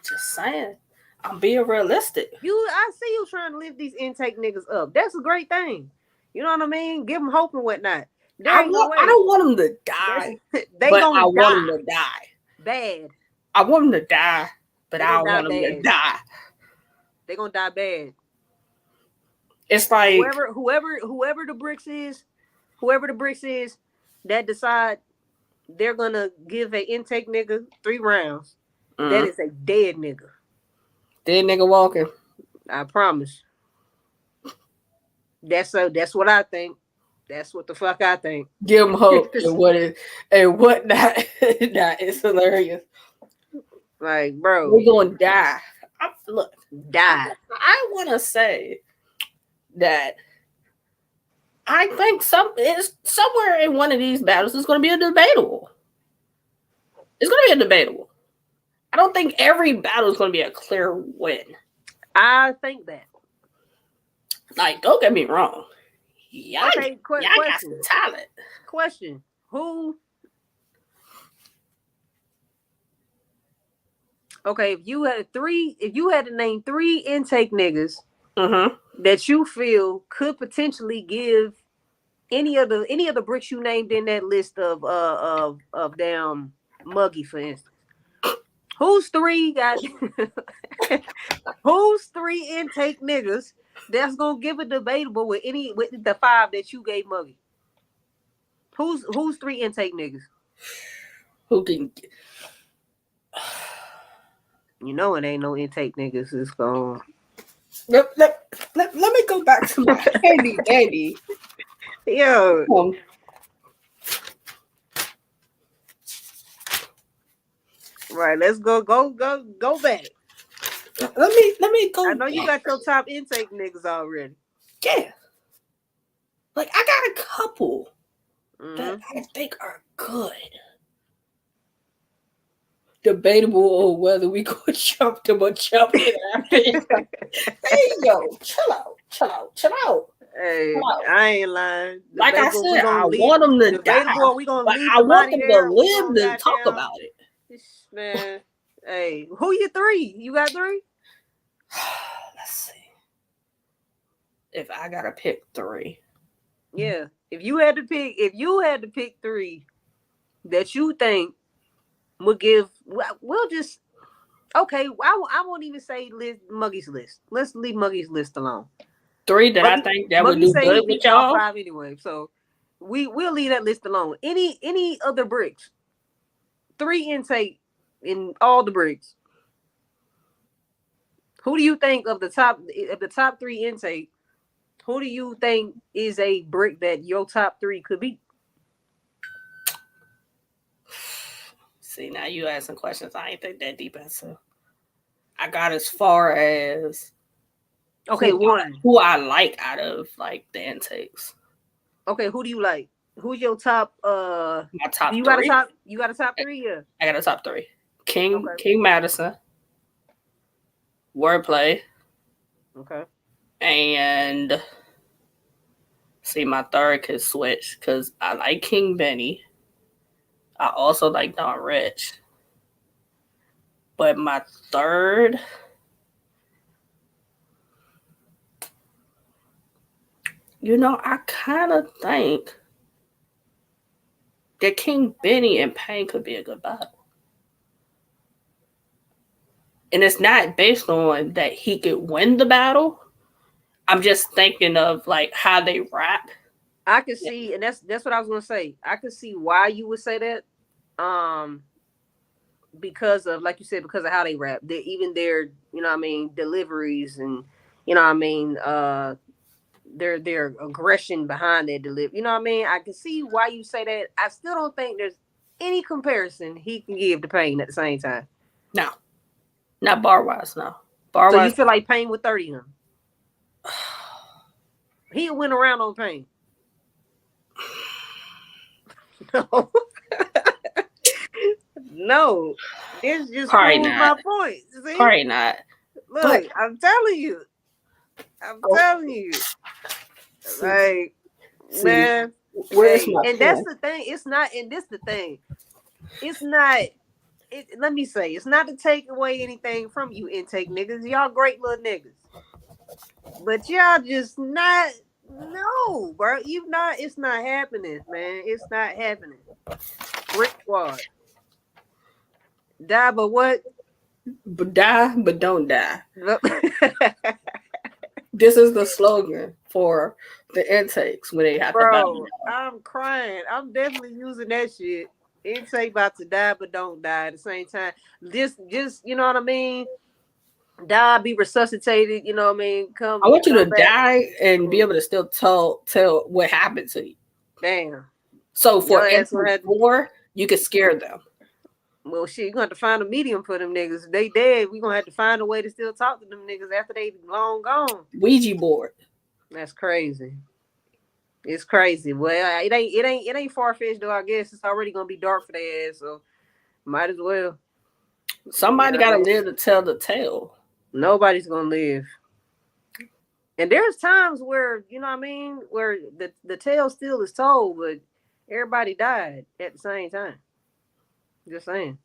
just saying. I'm being realistic. I see you trying to lift these intake niggas up. That's a great thing. You know what I mean? Give them hope and whatnot. There ain't no way. I don't want them to die. They but gonna I die. want them to die. Bad. I want them to die, but I don't want them to die. They gonna die bad. It's like whoever the bricks is, that decide they're gonna give an intake nigga 3 rounds. That is a dead nigga. Dead nigga walking. I promise. That's what I think. That's what the fuck I think. Give them hope and what not. That is hilarious. Like, bro, we're gonna die. Die. I want to say that I think somewhere in one of these battles is going to be a debatable. It's going to be a debatable. I don't think every battle is going to be a clear win. I think that. Like, don't get me wrong. Y'all got some talent. Question: Who? Okay, if you had to name 3 intake niggas that you feel could potentially give any of the bricks you named in that list of damn Muggy, for instance. Who's 3 who's 3 intake niggas that's gonna give a debatable with the 5 that you gave Muggy? Who's 3 intake niggas? Who can? You know it ain't no intake niggas. It's gone. Let me go back to my handy dandy. Yo. Right, let's go back. Let me go. I know you got your top intake niggas already. Yeah. Like I got a couple that I think are good. Debatable on whether we go jump them or jump in after. Hey yo, chill out. Hey, I ain't lying. Like I said, I want them to die. We gonna leave I want them to live to talk about it. Man, hey, who you 3? You got 3? Let's see. If I gotta pick 3. Yeah. If you had to pick 3 that you think would give, we'll just okay. I won't even say Muggy's list. Let's leave Muggy's list alone. 3 that I think that would do good with y'all. 5 anyway, so we'll leave that list alone. Any other bricks? 3 intake in all the bricks. Who do you think of the top 3 intake? Who do you think is a brick that your top 3 could be? See, now you asking questions I ain't think that deep into. I got as far as who I like out of like the intakes. Okay, who do you like? Who's your top? My top. You 3? got a top 3? Yeah, I got a top 3. King Madison. Wordplay. Okay. And see, my third could switch because I like King Benny. I also like Don Rich. But my third, I kind of think that King Benny and Payne could be a good battle. And it's not based on that he could win the battle. I'm just thinking of like how they rap I could see, and that's what I was gonna say. I could see why you would say that. Um, because of, like you said, because of how they rap. Even their, you know what I mean, deliveries, and you know what I mean, their aggression behind their delivery. You know what I mean? I can see why you say that. I still don't think there's any comparison he can give to Pain at the same time. No, not bar wise. No, bar So you wise. feel like Pain with 30 him? He went around on Pain. No. No. This just Probably proves not. my point. See? Probably not. Look, But I'm telling you. I'm telling you. Like, see, man. where's Hey, my and that's pen? the thing. It's not, and this the thing. It's not, let me say, it's not to take away anything from you intake niggas. Y'all great little niggas. But y'all just not, no, bro. You not, it's not happening, man. It's not happening. Brick Squad. Die, but what? But die, but don't die. This is the slogan for the intakes when they have to battle. Bro, I'm crying. I'm definitely using that shit. Intake about to die, but don't die at the same time. Just you know what I mean? Die, be resuscitated, you know what I mean? I want you to Come back. die and be able to still tell what happened to you. Damn. So for Your ass gonna intake have 4, you can scare them. well, shit, you're gonna have to find a medium for them niggas. If they dead, we gonna have to find a way to still talk to them niggas after they long gone. Ouija board. That's crazy. It's crazy. Well, it ain't far fetched though. I guess it's already gonna be dark for their ass, so might as well. Somebody You know got to what I mean? live to tell the tale. Nobody's gonna live. And there's times where, you know what I mean, where the tale still is told, but everybody died at the same time. Just saying.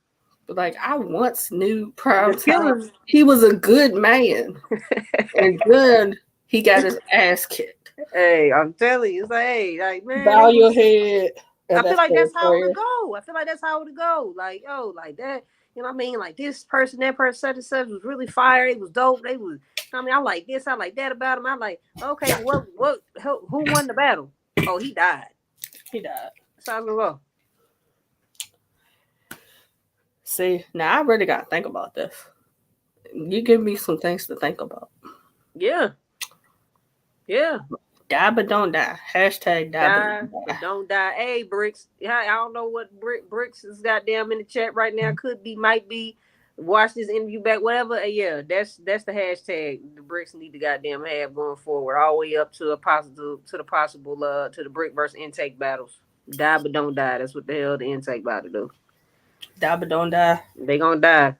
But like I once knew Prime The Time. killers. He was a good man, and then he got his ass kicked. Hey, I'm telling you, it's like, hey, like man, Bow your head. I And feel that's like their that's how prayer. it go. I feel like that's how it go. Like, yo, like that. You know what I mean? Like this person, that person, such and such was really fire. It was dope. They was. I mean, I like this. I like that about him. I like. Okay, what? Who won the battle? Oh, he died. He died. Sounds well. See, now I really got to think about this. You give me some things to think about. Yeah. Yeah. Die but don't die. Hashtag die But don't die. Hey, Bricks. Yeah, I don't know what Bricks is goddamn in the chat right now. Could be, might be. Watch this interview back, whatever. Yeah, that's the hashtag the Bricks need to goddamn have going forward, all the way up to the possible to the Brick versus intake battles. Die but don't die. That's what the hell the intake battle do. Die but don't die. They gonna die.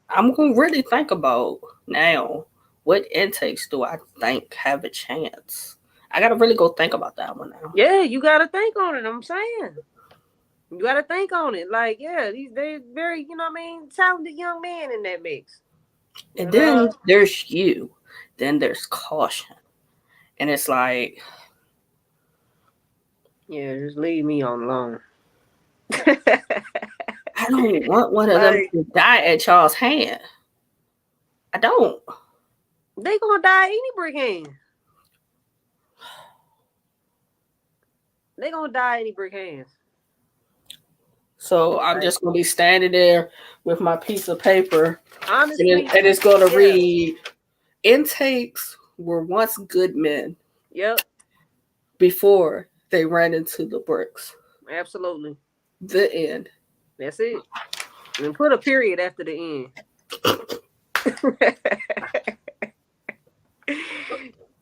I'm gonna really think about now what intakes do I think have a chance. I gotta really go think about that one now. Yeah, you gotta think on it. I'm saying. You gotta think on it. Like, yeah, they're very, you know what I mean, talented young man in that mix. And then there's you. Then there's caution. And it's like, yeah, just leave me on alone. I don't want one of them to die at y'all's hand. I don't. They gonna die any brick hand. They gonna die any brick hands. So I'm just gonna be standing there with my piece of paper. Honestly, and it's gonna read, intakes were once good men. Yep. Before they ran into the bricks. Absolutely. The end. That's it. And put a period after the end.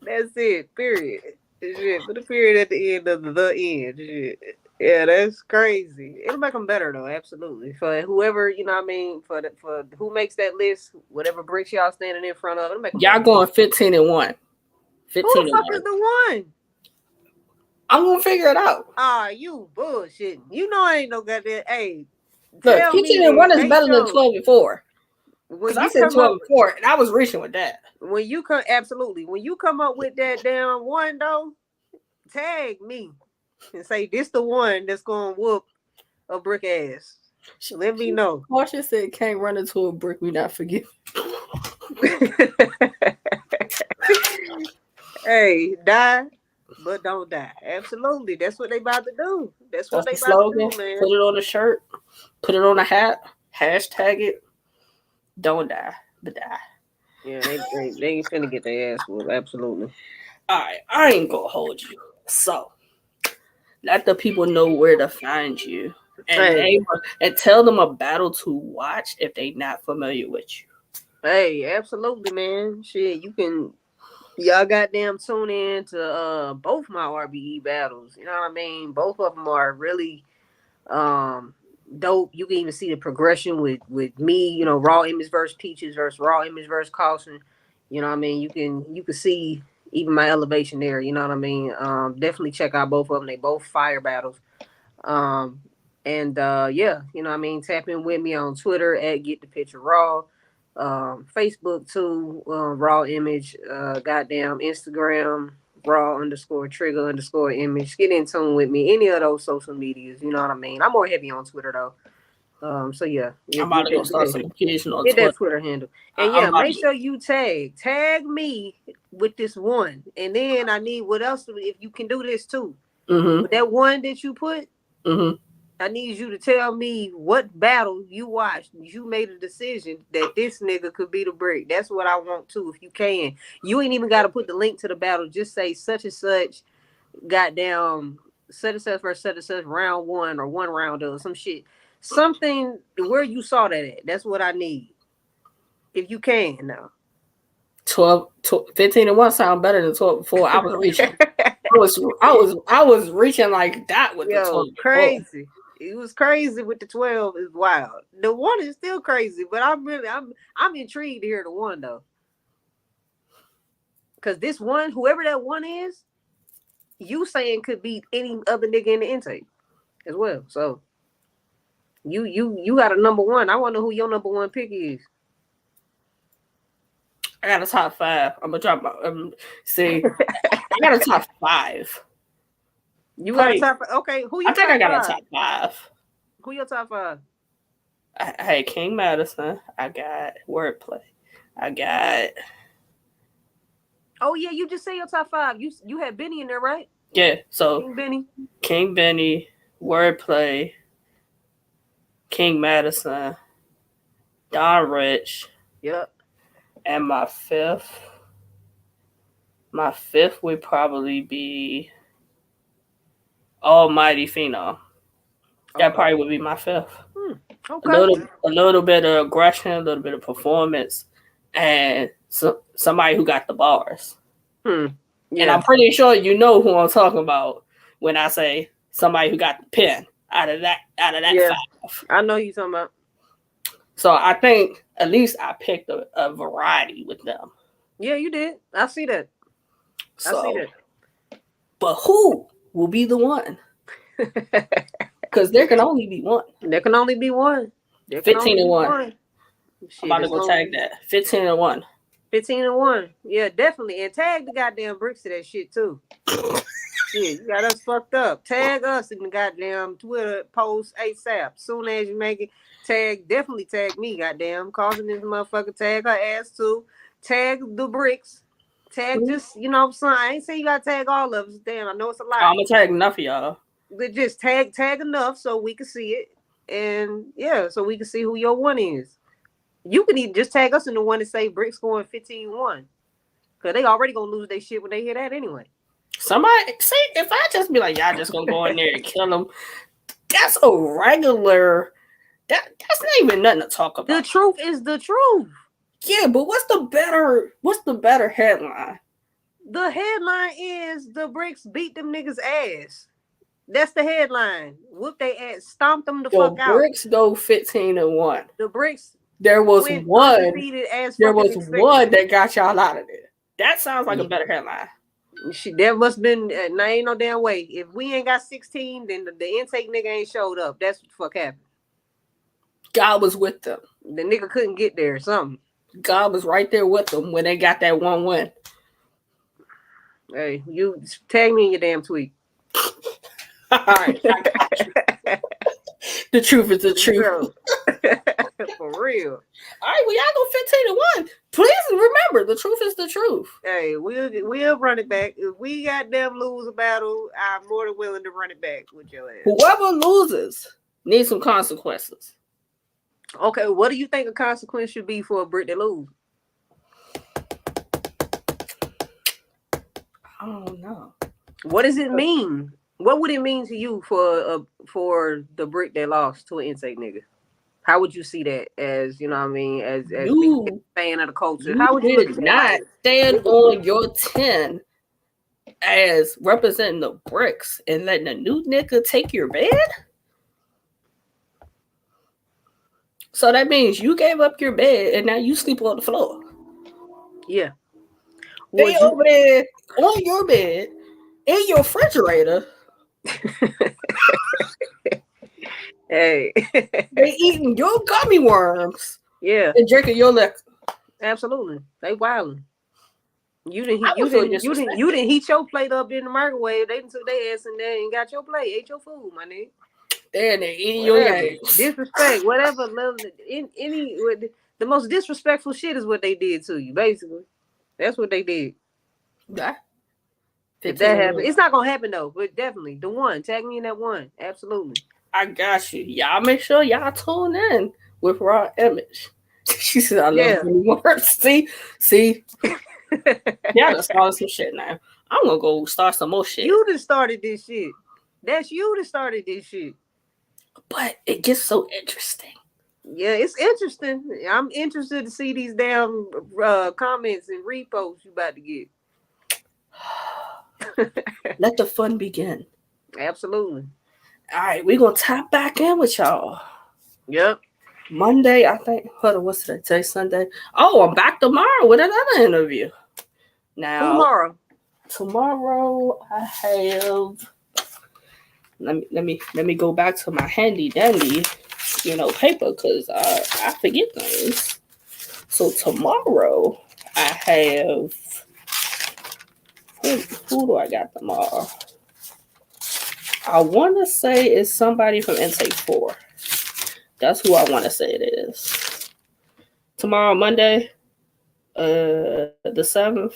That's it. Period. Shit. Put a period at the end of the end. Shit. Yeah, that's crazy. It'll make them better though, absolutely. For whoever, you know what I mean, for who makes that list, whatever bricks y'all standing in front of, it'll make them y'all better. Going 15-1. 15 who the fuck is the one? I'm gonna figure it out. You bullshitting. You know I ain't no goddamn. Hey, look, 15-1 is better than 12-4. Because I said 12-4, and I was reaching with that. When you come, absolutely. When you come up with that damn one though, tag me and say this the one that's gonna whoop a brick ass. Let me know. Marsha said, "Can't run into a brick, we not forgive." Hey, die, but don't die. Absolutely. That's what they about to do. That's what That's they the about to slogan. do, man. Put it on a shirt. Put it on a hat. Hashtag it. Don't die, but die. Yeah, they ain't finna get their ass whooped. Absolutely. All right, I ain't gonna hold you. So let the people know where to find you, and Hey, and tell them a battle to watch if they not familiar with you. hey, absolutely, man. Shit, you can y'all goddamn tune in to both my RBE battles. You know what I mean? Both of them are really dope. You can even see the progression with me, you know, raw image versus peaches versus raw image versus caution. You know what I mean? You can see even my elevation there, you know what I mean? Definitely check out both of them. They both fire battles. um and yeah, you know what I mean, tap in with me on Twitter at Get the Picture Raw, Facebook too, raw image, goddamn Instagram raw underscore trigger underscore image. Get in tune with me. Any of those social medias, you know what I mean. I'm more heavy on Twitter though. So yeah, I'm get, about get to go that, start some occasion on get that Twitter. Twitter handle. And I'm yeah, about make to. sure you tag me with this one. And then I need what else if you can do this too. Mm-hmm. With that one that you put, Mm-hmm. I need you to tell me what battle you watched. You made a decision that this nigga could be the brick. That's what I want too, if you can. You ain't even got to put the link to the battle. Just say such and such, goddamn, such and such versus such and such round one or one round or some shit. Something where you saw that at. That's what I need. If you can now. 15 and 1 sound better than 12 before. I was reaching. I was reaching like that with the Yo, 12 before. crazy. It was crazy with the 12. It's wild. The one is still crazy, but I'm intrigued to hear the one though. Cause this one, whoever that one is, you saying could beat any other nigga in the intake as well. So you got a number one. I want to know who your number one pick is. I got a top 5. I'm gonna drop my see. I got a top 5. You got a Probably, top. Okay, who I your think I top got a five? top 5. Who your top five? I had King Madison. I got Wordplay. I got Oh yeah, you just say your top five. You had Benny in there, right? yeah. So King Benny. King Benny, Wordplay, King Madison, Don Rich, Yep. and my fifth would probably be Almighty Phenom. That Okay. probably would be my fifth. A Okay. little bit of aggression, a little bit of performance, and somebody who got the bars. Hmm. And Yeah. I'm pretty sure you know who I'm talking about when I say somebody who got the pen out of that Yeah. 5. I know you talking about. So I think at least I picked a variety with them. Yeah, you did. I see that. I see So, but who will be the one? that. Because there can only be one. There can only be one. There can 15 only and be 1. one. I'm Shit, about to it's go gonna tag be that. 15 and 1. 15 and 1. Yeah, definitely. And tag the goddamn bricks to that shit too. Shit, you got us fucked up. Tag us in the goddamn Twitter post ASAP. Soon as you make it, definitely tag me, goddamn. Causing this motherfucker, tag her ass too. Tag the bricks. Tag just, you know, son. I ain't saying you gotta tag all of us. Damn, I know it's a lot. I'm gonna tag enough of y'all. But just tag enough so we can see it. And yeah, so we can see who your one is. You can even just tag us in the one and say bricks going 15-1. Cause they already gonna lose their shit when they hear that anyway. Somebody see if I just be like, y'all just gonna go in there and kill them. That's a regular. That's not even nothing to talk about. The truth is the truth. Yeah, but what's the better headline? The headline is the bricks beat them niggas ass. That's the headline. Whoop they ass, stomp them the fuck out. The bricks go 15 and 1. The bricks There was went one. undefeated as There fucking was expected. one that got y'all out of there. That sounds like a better headline. There must have been, ain't no damn way. If we ain't got 16, then the intake nigga ain't showed up. That's what the fuck happened. God was with them. The nigga couldn't get there or something. God was right there with them when they got that 1-1. Hey, you tag me in your damn tweet. All right, I got you. The truth is the truth. For real. All right, well, y'all go 15 and 1. Please remember The truth is the truth. Hey, we'll run it back. If we goddamn lose a battle, I'm more than willing to run it back with your ass. Whoever loses needs some consequences. Okay, what do you think a consequence should be for a brick to lose? I don't know. What does it mean? What would it mean to you for the brick that lost to an intake nigga? How would you see that as, you know what I mean, as being a fan of the culture? How would you look at that? Not stand on your 10 as representing the bricks and letting a new nigga take your bed? So that means you gave up your bed and now you sleep on the floor. Yeah. They over there on your bed, in your refrigerator. Hey. They eating your gummy worms. Yeah. And drinking your liquor. Absolutely. They wilding. You didn't heat your plate up in the microwave. They took their ass in there and got your plate, ate your food, my nigga. Then they eating your ass. Disrespect, whatever level, the most disrespectful shit is what they did to you, basically. That's what they did. Yeah. If that happens, it's not gonna happen though, but definitely the one. Tag me in that one. Absolutely. I got you. Y'all make sure y'all tune in with Raw Image. She said, I love you words. See? Y'all just started some shit now. I'm gonna go start some more shit. You just started this shit. That's you that started this shit. But it gets so interesting. Yeah, it's interesting. I'm interested to see these damn comments and reposts you about to get. Let the fun begin. Absolutely. All right, we're going to tap back in with y'all. Yep. Monday, I think. Hold on, what's today? Today's Sunday. Oh, I'm back tomorrow with another interview. Now, tomorrow I have. Let me go back to my handy dandy, paper, because I forget things. So tomorrow I have. Who do I got tomorrow? I want to say it's somebody from Intake 4. That's who I want to say it is. Tomorrow, Monday, the 7th.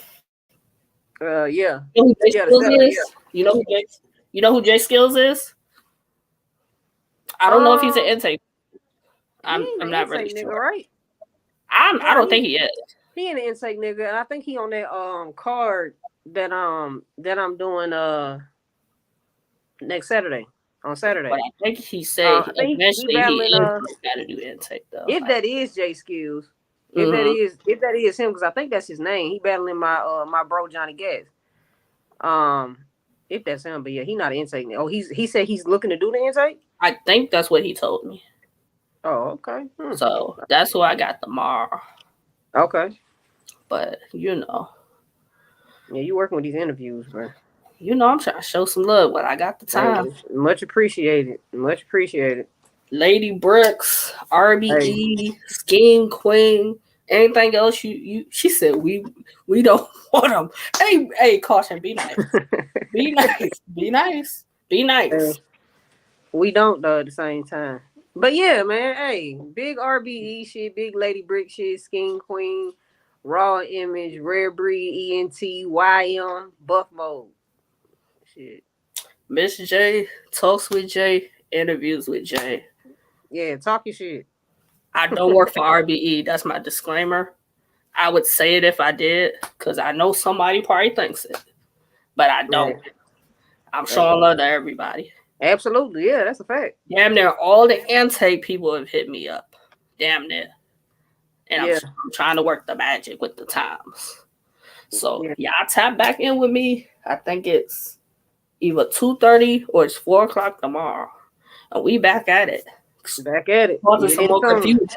Yeah. You know who Jay Skills is? I don't know if he's an intake. I'm not really sure. Nigga, right? I don't think he is. He an intake nigga, and I think he on that card that I'm doing next Saturday. On Saturday. But I think he said eventually he got to do intake though. If that is Jay Skills, if that is him, because I think that's his name. He battling my bro Johnny Gas. If that's him, but yeah, he not an intake. Oh, he said he's looking to do the intake. I think that's what he told me. Oh, okay. So that's who I got tomorrow. Okay. But yeah, you working with these interviews, man. I'm trying to show some love when I got the time. Much appreciated. Much appreciated. Lady Brooks, RBE, Scheme Queen, anything else she said we don't want them. Hey, caution, be nice. Be nice. Be nice. Be nice. We don't though at the same time. But yeah, man, hey, big RBE shit, big Lady Brick shit, Scheme Queen, Raw Image, Rare Breed, ENT, YM, Buff Mode. Shit. Miss J, Talks with Jay, Interviews with Jay. Yeah, talk your shit. I don't work for RBE. That's my disclaimer. I would say it if I did, because I know somebody probably thinks it. But I don't. Yeah. I'm showing love to everybody. Absolutely. Yeah, that's a fact. Damn near all the intake people have hit me up. Damn near. And I'm trying to work the magic with the times. So, y'all tap back in with me. I think it's either 2:30 or it's 4 o'clock tomorrow. And we back at it. Back at it. Causing some more confusion.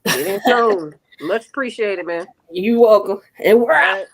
Get in tone. Much appreciated, man. You welcome. And we're out.